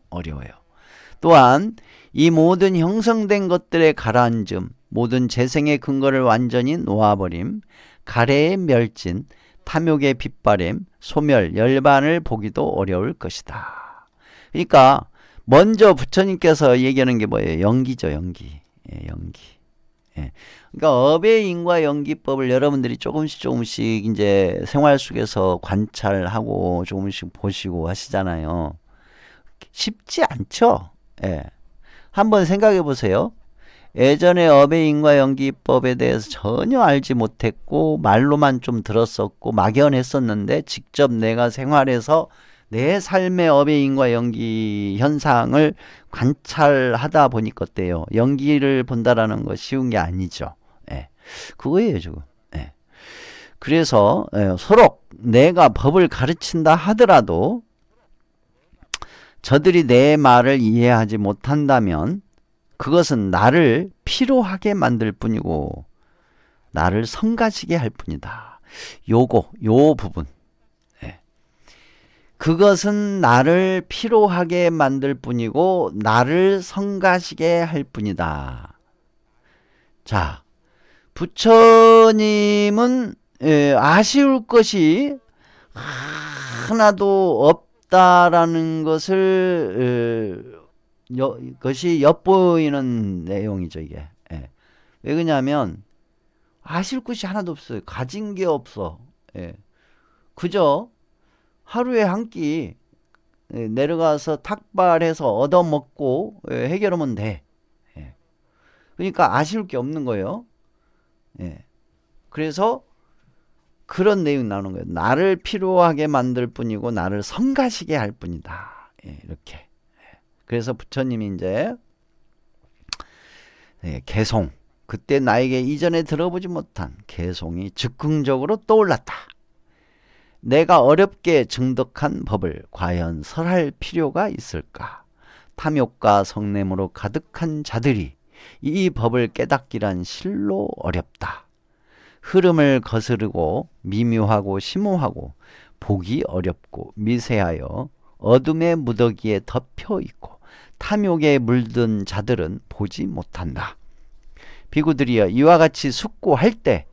또한 이 모든 형성된 것들의 가라앉음, 모든 재생의 근거를 완전히 놓아버림, 가래의 멸진, 탐욕의 빗바람, 소멸, 열반을 보기도 어려울 것이다. 그러니까 먼저 부처님께서 얘기하는 게 뭐예요? 연기죠, 연기. 예, 연기. 예. 그러니까 업의 인과 연기법을 여러분들이 조금씩 이제 생활 속에서 관찰하고 조금씩 보시고 하시잖아요. 쉽지 않죠? 예. 한번 생각해 보세요. 예전에 업의 인과 연기법에 대해서 전혀 알지 못했고 말로만 좀 들었었고 막연했었는데 직접 내가 생활에서 내 삶의 업의 인과 연기 현상을 관찰하다 보니까 어때요? 연기를 본다라는 거 쉬운 게 아니죠. 예. 그거예요, 지금. 예. 그래서 서로 내가 법을 가르친다 하더라도 저들이 내 말을 이해하지 못한다면 그것은 나를 피로하게 만들 뿐이고 나를 성가시게 할 뿐이다. 요 부분. 예. 그것은 나를 피로하게 만들 뿐이고 나를 성가시게 할 뿐이다. 자, 부처님은 아쉬울 것이 하나도 없다라는 것을 것이 엿보이는 내용이죠, 이게. 예. 왜 그러냐면 아실 것이 하나도 없어요. 가진 게 없어. 예. 그저 하루에 한 끼 내려가서 탁발해서 얻어먹고 해결하면 돼. 예. 그러니까 아쉬울 게 없는 거예요. 예. 그래서 그런 내용 나오는 거예요. 나를 피로하게 만들 뿐이고 나를 성가시게 할 뿐이다. 예, 이렇게. 그래서 부처님이 이제 개송, 그때 나에게 이전에 들어보지 못한 개송이 즉흥적으로 떠올랐다. 내가 어렵게 증득한 법을 과연 설할 필요가 있을까? 탐욕과 성냄으로 가득한 자들이 이 법을 깨닫기란 실로 어렵다. 흐름을 거스르고 미묘하고 심오하고 보기 어렵고 미세하여 어둠의 무더기에 덮여 있고 탐욕에 물든 자들은 보지 못한다. 비구들이여, 이와 같이 숙고할 때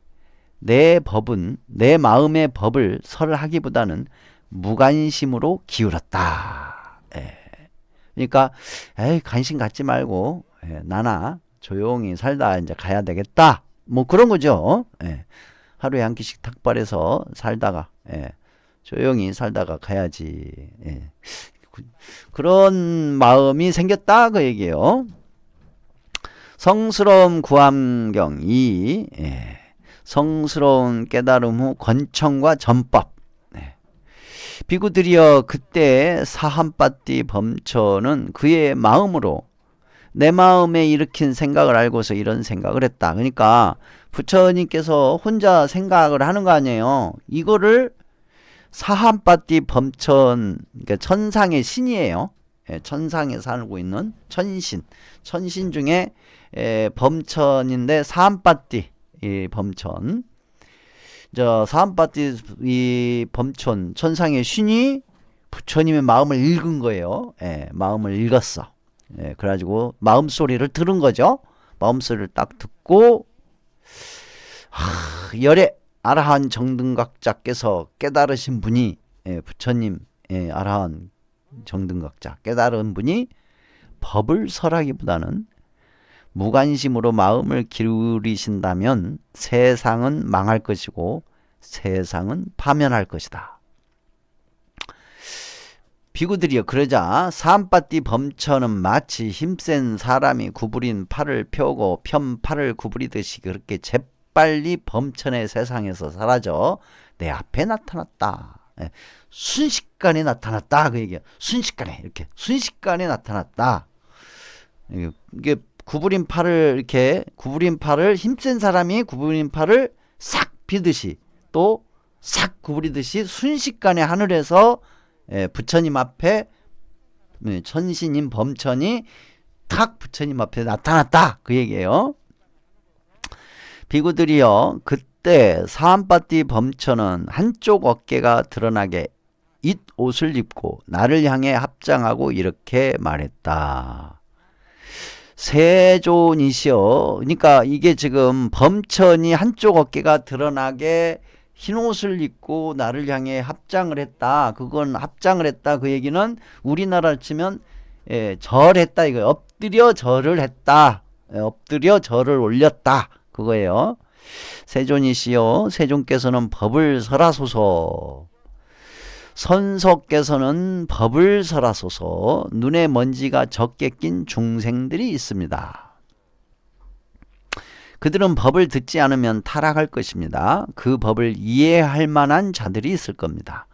내 법은 내 마음의 법을 설하기보다는 무관심으로 기울었다. 그러니까 관심 갖지 말고 나나 조용히 살다 이제 가야 되겠다. 뭐 그런 거죠. 하루에 한 끼씩 탁발해서 살다가 조용히 살다가 가야지. 그런 마음이 생겼다 그 얘기예요. 성스러움 구함경 2. 성스러운 깨달음 후 권청과 전법. 비구들이여, 그때 사함빠띠 범처는 그의 마음으로 내 마음에 일으킨 생각을 알고서 이런 생각을 했다. 그러니까 부처님께서 혼자 생각을 하는 거 아니에요. 이거를 사함빠띠 범천, 그러니까 천상의 신이에요. 천상에 살고 있는 천신. 천신 중에 범천인데 사함빠띠 이 범천. 저 사함빠띠 이 범천 천상의 신이 부처님의 마음을 읽은 거예요. 마음을 읽었어. 그래가지고 마음 소리를 들은 거죠. 마음 소리를 딱 듣고 열애 아라한 정등각자께서 깨달으신 분이 부처님 아라한 정등각자 깨달은 분이 법을 설하기보다는 무관심으로 마음을 기울이신다면 세상은 망할 것이고 세상은 파멸할 것이다. 비구들이여, 그러자 사함빠띠 범처는 마치 힘센 사람이 구부린 팔을 펴고 편팔을 구부리듯이 그렇게 재빨리 범천의 세상에서 사라져 내 앞에 나타났다. 순식간에 나타났다 그 얘기야. 순식간에, 이렇게 순식간에 나타났다. 이게 구부린 팔을 이렇게 구부린 팔을 힘센 사람이 구부린 팔을 싹 비듯이 또 싹 구부리듯이 순식간에 하늘에서 부처님 앞에 천신인 범천이 탁 부처님 앞에 나타났다 그 얘기예요. 비구들이여, 그때 사함빠띠 범천은 한쪽 어깨가 드러나게 잇 옷을 입고 나를 향해 합장하고 이렇게 말했다. 세존이시여, 그러니까 이게 지금 범천이 한쪽 어깨가 드러나게 흰 옷을 입고 나를 향해 합장을 했다. 그건 합장을 했다. 그 얘기는 우리나라로 치면 절했다 이거예요. 엎드려 절을 했다. 엎드려 절을 올렸다. 그거예요. 세존이시여 세존께서는 법을 설하소서. 선속께서는 법을 설하소서. 눈에 먼지가 적게 낀 중생들이 있습니다. 그들은 법을 듣지 않으면 타락할 것입니다. 그 법을 이해할 만한 자들이 있을 겁니다.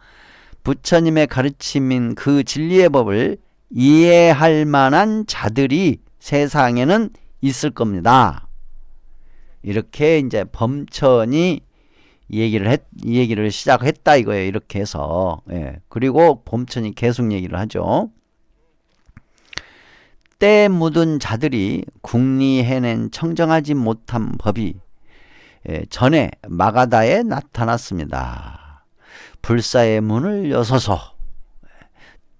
부처님의 가르침인 그 진리의 법을 이해할 만한 자들이 세상에는 있을 겁니다. 이렇게 이제 범천이 이 얘기를 시작했다 이거예요. 이렇게 해서. 그리고 범천이 계속 얘기를 하죠. 때 묻은 자들이 궁리해낸 청정하지 못한 법이 전에 마가다에 나타났습니다. 불사의 문을 여소서.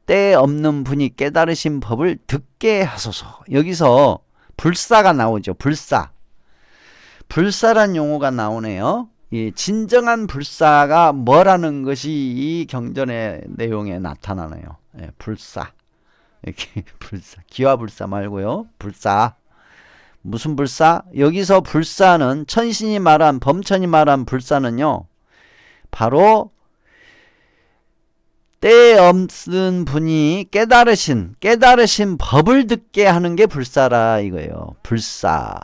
때 없는 분이 깨달으신 법을 듣게 하소서. 여기서 불사가 나오죠. 불사란 용어가 나오네요. 이 진정한 불사가 뭐라는 것이 이 경전의 내용에 나타나네요. 불사. 이렇게 불사, 기와불사 말고요. 불사. 무슨 불사? 여기서 불사는 천신이 말한, 범천이 말한 불사는요, 바로 때 없는 분이 깨달으신 법을 듣게 하는 게 불사라 이거예요. 불사.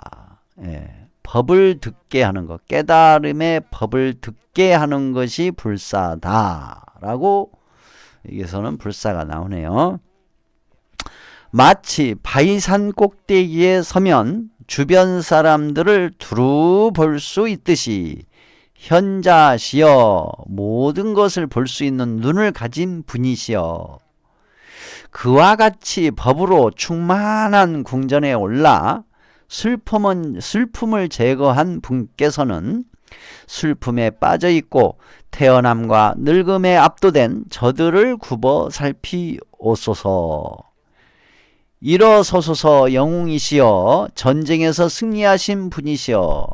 법을 듣게 하는 것, 깨달음의 법을 듣게 하는 것이 불사다라고 여기서는 불사가 나오네요. 마치 바위산 꼭대기에 서면 주변 사람들을 두루 볼 수 있듯이 현자시여 모든 것을 볼 수 있는 눈을 가진 분이시여 그와 같이 법으로 충만한 궁전에 올라 슬픔을 제거한 분께서는 슬픔에 빠져있고 태어남과 늙음에 압도된 저들을 굽어 살피옵소서. 일어서소서 영웅이시여 전쟁에서 승리하신 분이시여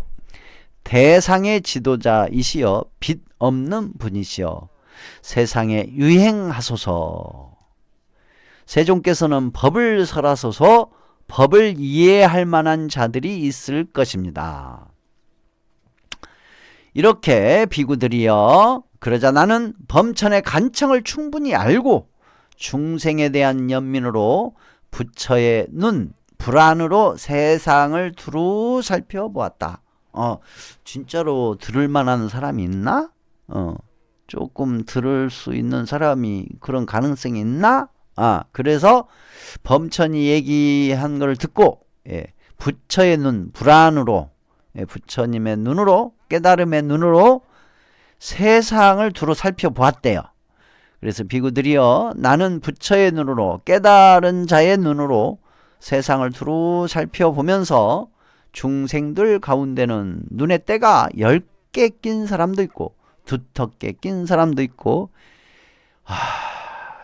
대상의 지도자이시여 빛 없는 분이시여 세상에 유행하소서. 세존께서는 법을 설하소서. 법을 이해할 만한 자들이 있을 것입니다. 이렇게 비구들이여 그러자 나는 범천의 간청을 충분히 알고 중생에 대한 연민으로 부처의 눈, 불안으로 세상을 두루 살펴보았다. 진짜로 들을 만한 사람이 있나? 조금 들을 수 있는 사람이 그런 가능성이 있나? 그래서 범천이 얘기한 걸 듣고 부처의 눈, 불안으로 부처님의 눈으로 깨달음의 눈으로 세상을 두루 살펴보았대요. 그래서 비구들이여 나는 부처의 눈으로 깨달은 자의 눈으로 세상을 두루 살펴보면서 중생들 가운데는 눈에 때가 10개 낀 사람도 있고 두텁게 낀 사람도 있고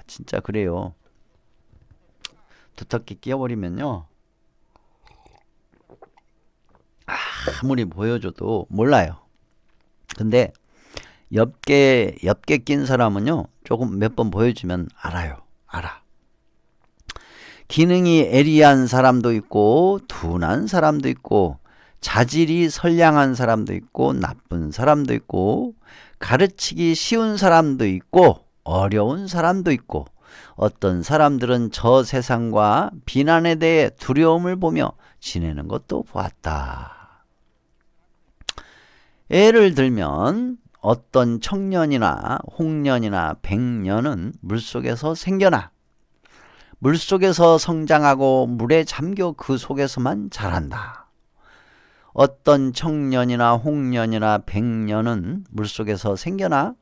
진짜 그래요. 두텁게 끼어버리면요 아무리 보여줘도 몰라요. 근데 옅게 낀 사람은요 조금 몇 번 보여주면 알아. 기능이 애리한 사람도 있고 둔한 사람도 있고 자질이 선량한 사람도 있고 나쁜 사람도 있고 가르치기 쉬운 사람도 있고 어려운 사람도 있고 어떤 사람들은 저 세상과 비난에 대해 두려움을 보며 지내는 것도 보았다. 예를 들면 어떤 청년이나 홍년이나 백년은 물속에서 생겨나 물속에서 성장하고 물에 잠겨 그 속에서만 자란다. 어떤 청년이나 홍년이나 백년은 물속에서 생겨나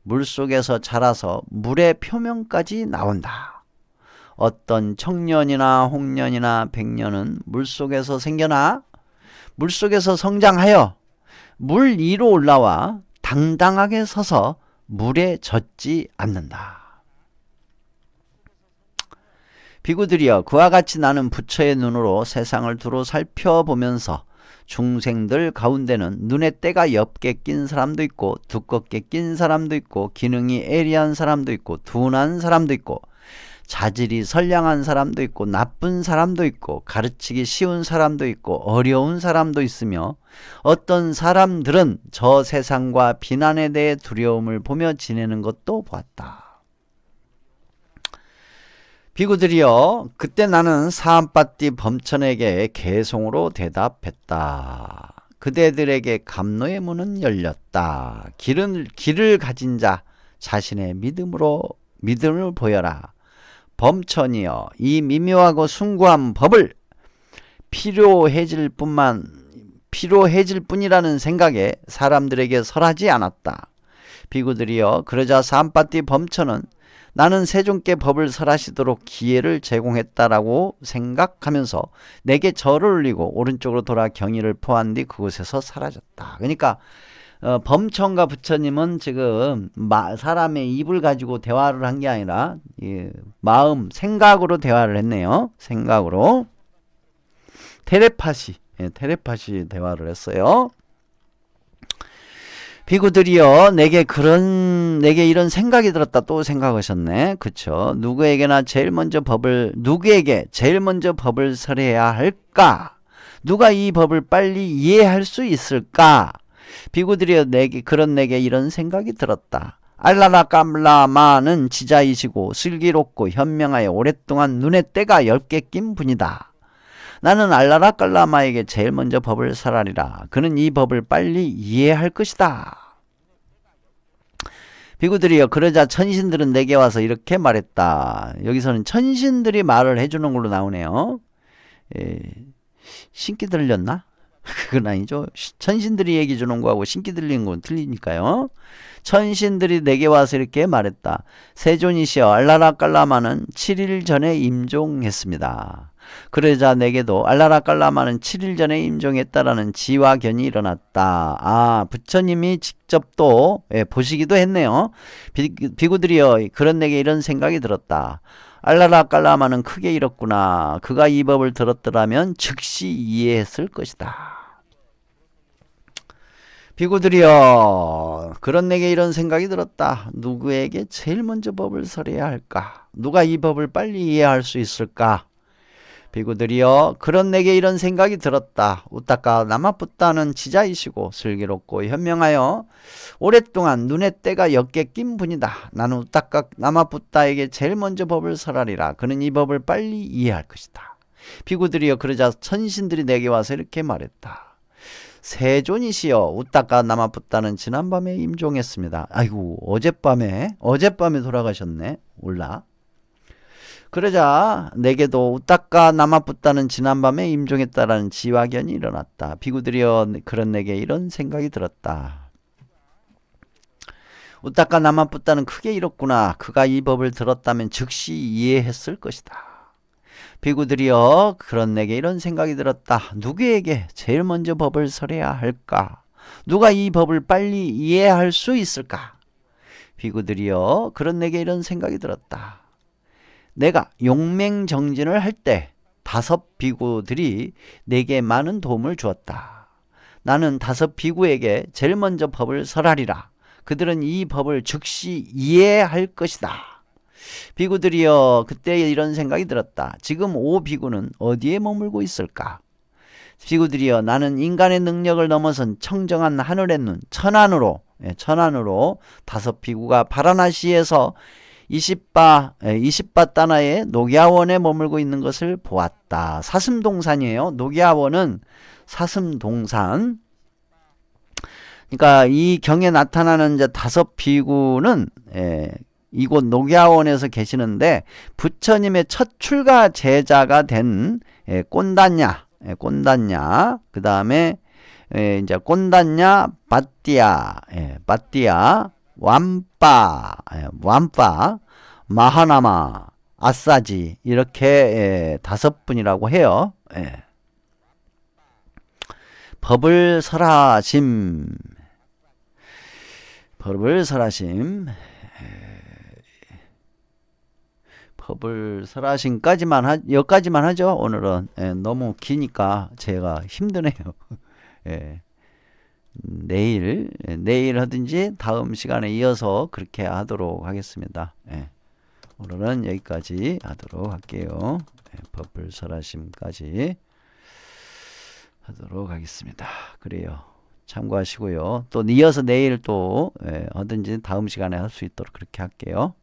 물속에서 자라서 물의 표면까지 나온다. 어떤 청년이나 홍년이나 백년은 물속에서 생겨나 물속에서 성장하여 물 위로 올라와 당당하게 서서 물에 젖지 않는다. 비구들이여 그와 같이 나는 부처의 눈으로 세상을 두루 살펴보면서 중생들 가운데는 눈에 때가 옅게 낀 사람도 있고 두껍게 낀 사람도 있고 기능이 애리한 사람도 있고 둔한 사람도 있고 자질이 선량한 사람도 있고 나쁜 사람도 있고 가르치기 쉬운 사람도 있고 어려운 사람도 있으며 어떤 사람들은 저 세상과 비난에 대해 두려움을 보며 지내는 것도 보았다. 비구들이여, 그때 나는 사암바띠 범천에게 개송으로 대답했다. 그대들에게 감로의 문은 열렸다. 길을 가진 자 자신의 믿음을 보여라. 범천이여, 이 미묘하고 숭고한 법을 필요해질 뿐이라는 생각에 사람들에게 설하지 않았다. 비구들이여, 그러자 사암바띠 범천은 나는 세존께 법을 설하시도록 기회를 제공했다라고 생각하면서 내게 절을 올리고 오른쪽으로 돌아 경의를 표한 뒤 그곳에서 사라졌다. 그러니까 범천과 부처님은 지금 사람의 입을 가지고 대화를 한 게 아니라 마음, 생각으로 대화를 했네요. 생각으로. 테레파시 대화를 했어요. 비구들이여, 내게 이런 생각이 들었다. 또 생각하셨네. 그쵸? 누구에게 제일 먼저 법을 설해야 할까? 누가 이 법을 빨리 이해할 수 있을까? 비구들이여, 내게 이런 생각이 들었다. 알라라 깜라마는 지자이시고 슬기롭고 현명하여 오랫동안 눈에 때가 옅게 낀 분이다. 나는 알라라 깔라마에게 제일 먼저 법을 설하리라. 그는 이 법을 빨리 이해할 것이다. 비구들이여, 그러자 천신들은 내게 와서 이렇게 말했다. 여기서는 천신들이 말을 해주는 걸로 나오네요. 신기 들렸나? 그건 아니죠. 천신들이 얘기 주는 거하고 신기 들리는 건 틀리니까요. 천신들이 내게 와서 이렇게 말했다. 세존이시여, 알라라 깔라마는 7일 전에 임종했습니다. 그러자 내게도 알라라 깔라마는 7일 전에 임종했다라는 지화견이 일어났다. 부처님이 직접 또 보시기도 했네요. 비구들이여, 그런 내게 이런 생각이 들었다. 알라라 깔라마는 크게 잃었구나. 그가 이 법을 들었더라면 즉시 이해했을 것이다. 비구들이여, 그런 내게 이런 생각이 들었다. 누구에게 제일 먼저 법을 설해야 할까? 누가 이 법을 빨리 이해할 수 있을까? 비구들이여, 그런 내게 이런 생각이 들었다. 우따까 나마붓다는 지자이시고 슬기롭고 현명하여 오랫동안 눈에 때가 옅게 낀 분이다. 나는 우따까 나마붓다에게 제일 먼저 법을 설하리라. 그는 이 법을 빨리 이해할 것이다. 비구들이여, 그러자 천신들이 내게 와서 이렇게 말했다. 세존이시여, 우따까 나마붓다는 지난밤에 임종했습니다. 아이고, 어젯밤에 돌아가셨네. 올라. 그러자 내게도 우따까 나마붓다는 지난밤에 임종했다라는 지화견이 일어났다. 비구들이여, 그런 내게 이런 생각이 들었다. 우따까 나마붓다는 크게 잃었구나. 그가 이 법을 들었다면 즉시 이해했을 것이다. 비구들이여, 그런 내게 이런 생각이 들었다. 누구에게 제일 먼저 법을 설해야 할까? 누가 이 법을 빨리 이해할 수 있을까? 비구들이여, 그런 내게 이런 생각이 들었다. 내가 용맹정진을 할 때 5 비구들이 내게 많은 도움을 주었다. 나는 5 비구에게 제일 먼저 법을 설하리라. 그들은 이 법을 즉시 이해할 것이다. 비구들이여, 그때 이런 생각이 들었다. 지금 5 비구는 어디에 머물고 있을까? 비구들이여, 나는 인간의 능력을 넘어선 청정한 하늘의 눈, 천안으로 5 비구가 바라나시에서 20바 따나의 녹야원에 머물고 있는 것을 보았다. 사슴동산이에요. 녹야원은 사슴동산. 그러니까 이 경에 나타나는 이제 5 비구는 이곳 녹야원에서 계시는데 부처님의 첫 출가 제자가 된 꼰단냐, 그 다음에 이제 꼰단냐, 바띠아, 완빠, 마하나마, 아싸지, 이렇게 5분이라고 해요. 법을 설하심. 법을 설하신까지만 여기까지만 하죠. 오늘은 너무 기니까 제가 힘드네요. 예. 내일 하든지 다음 시간에 이어서 그렇게 하도록 하겠습니다. 예. 오늘은 여기까지 하도록 할게요. 법을 설하심까지 하도록 하겠습니다. 그래요. 참고하시고요. 또 이어서 내일 또 하든지 다음 시간에 할 수 있도록 그렇게 할게요.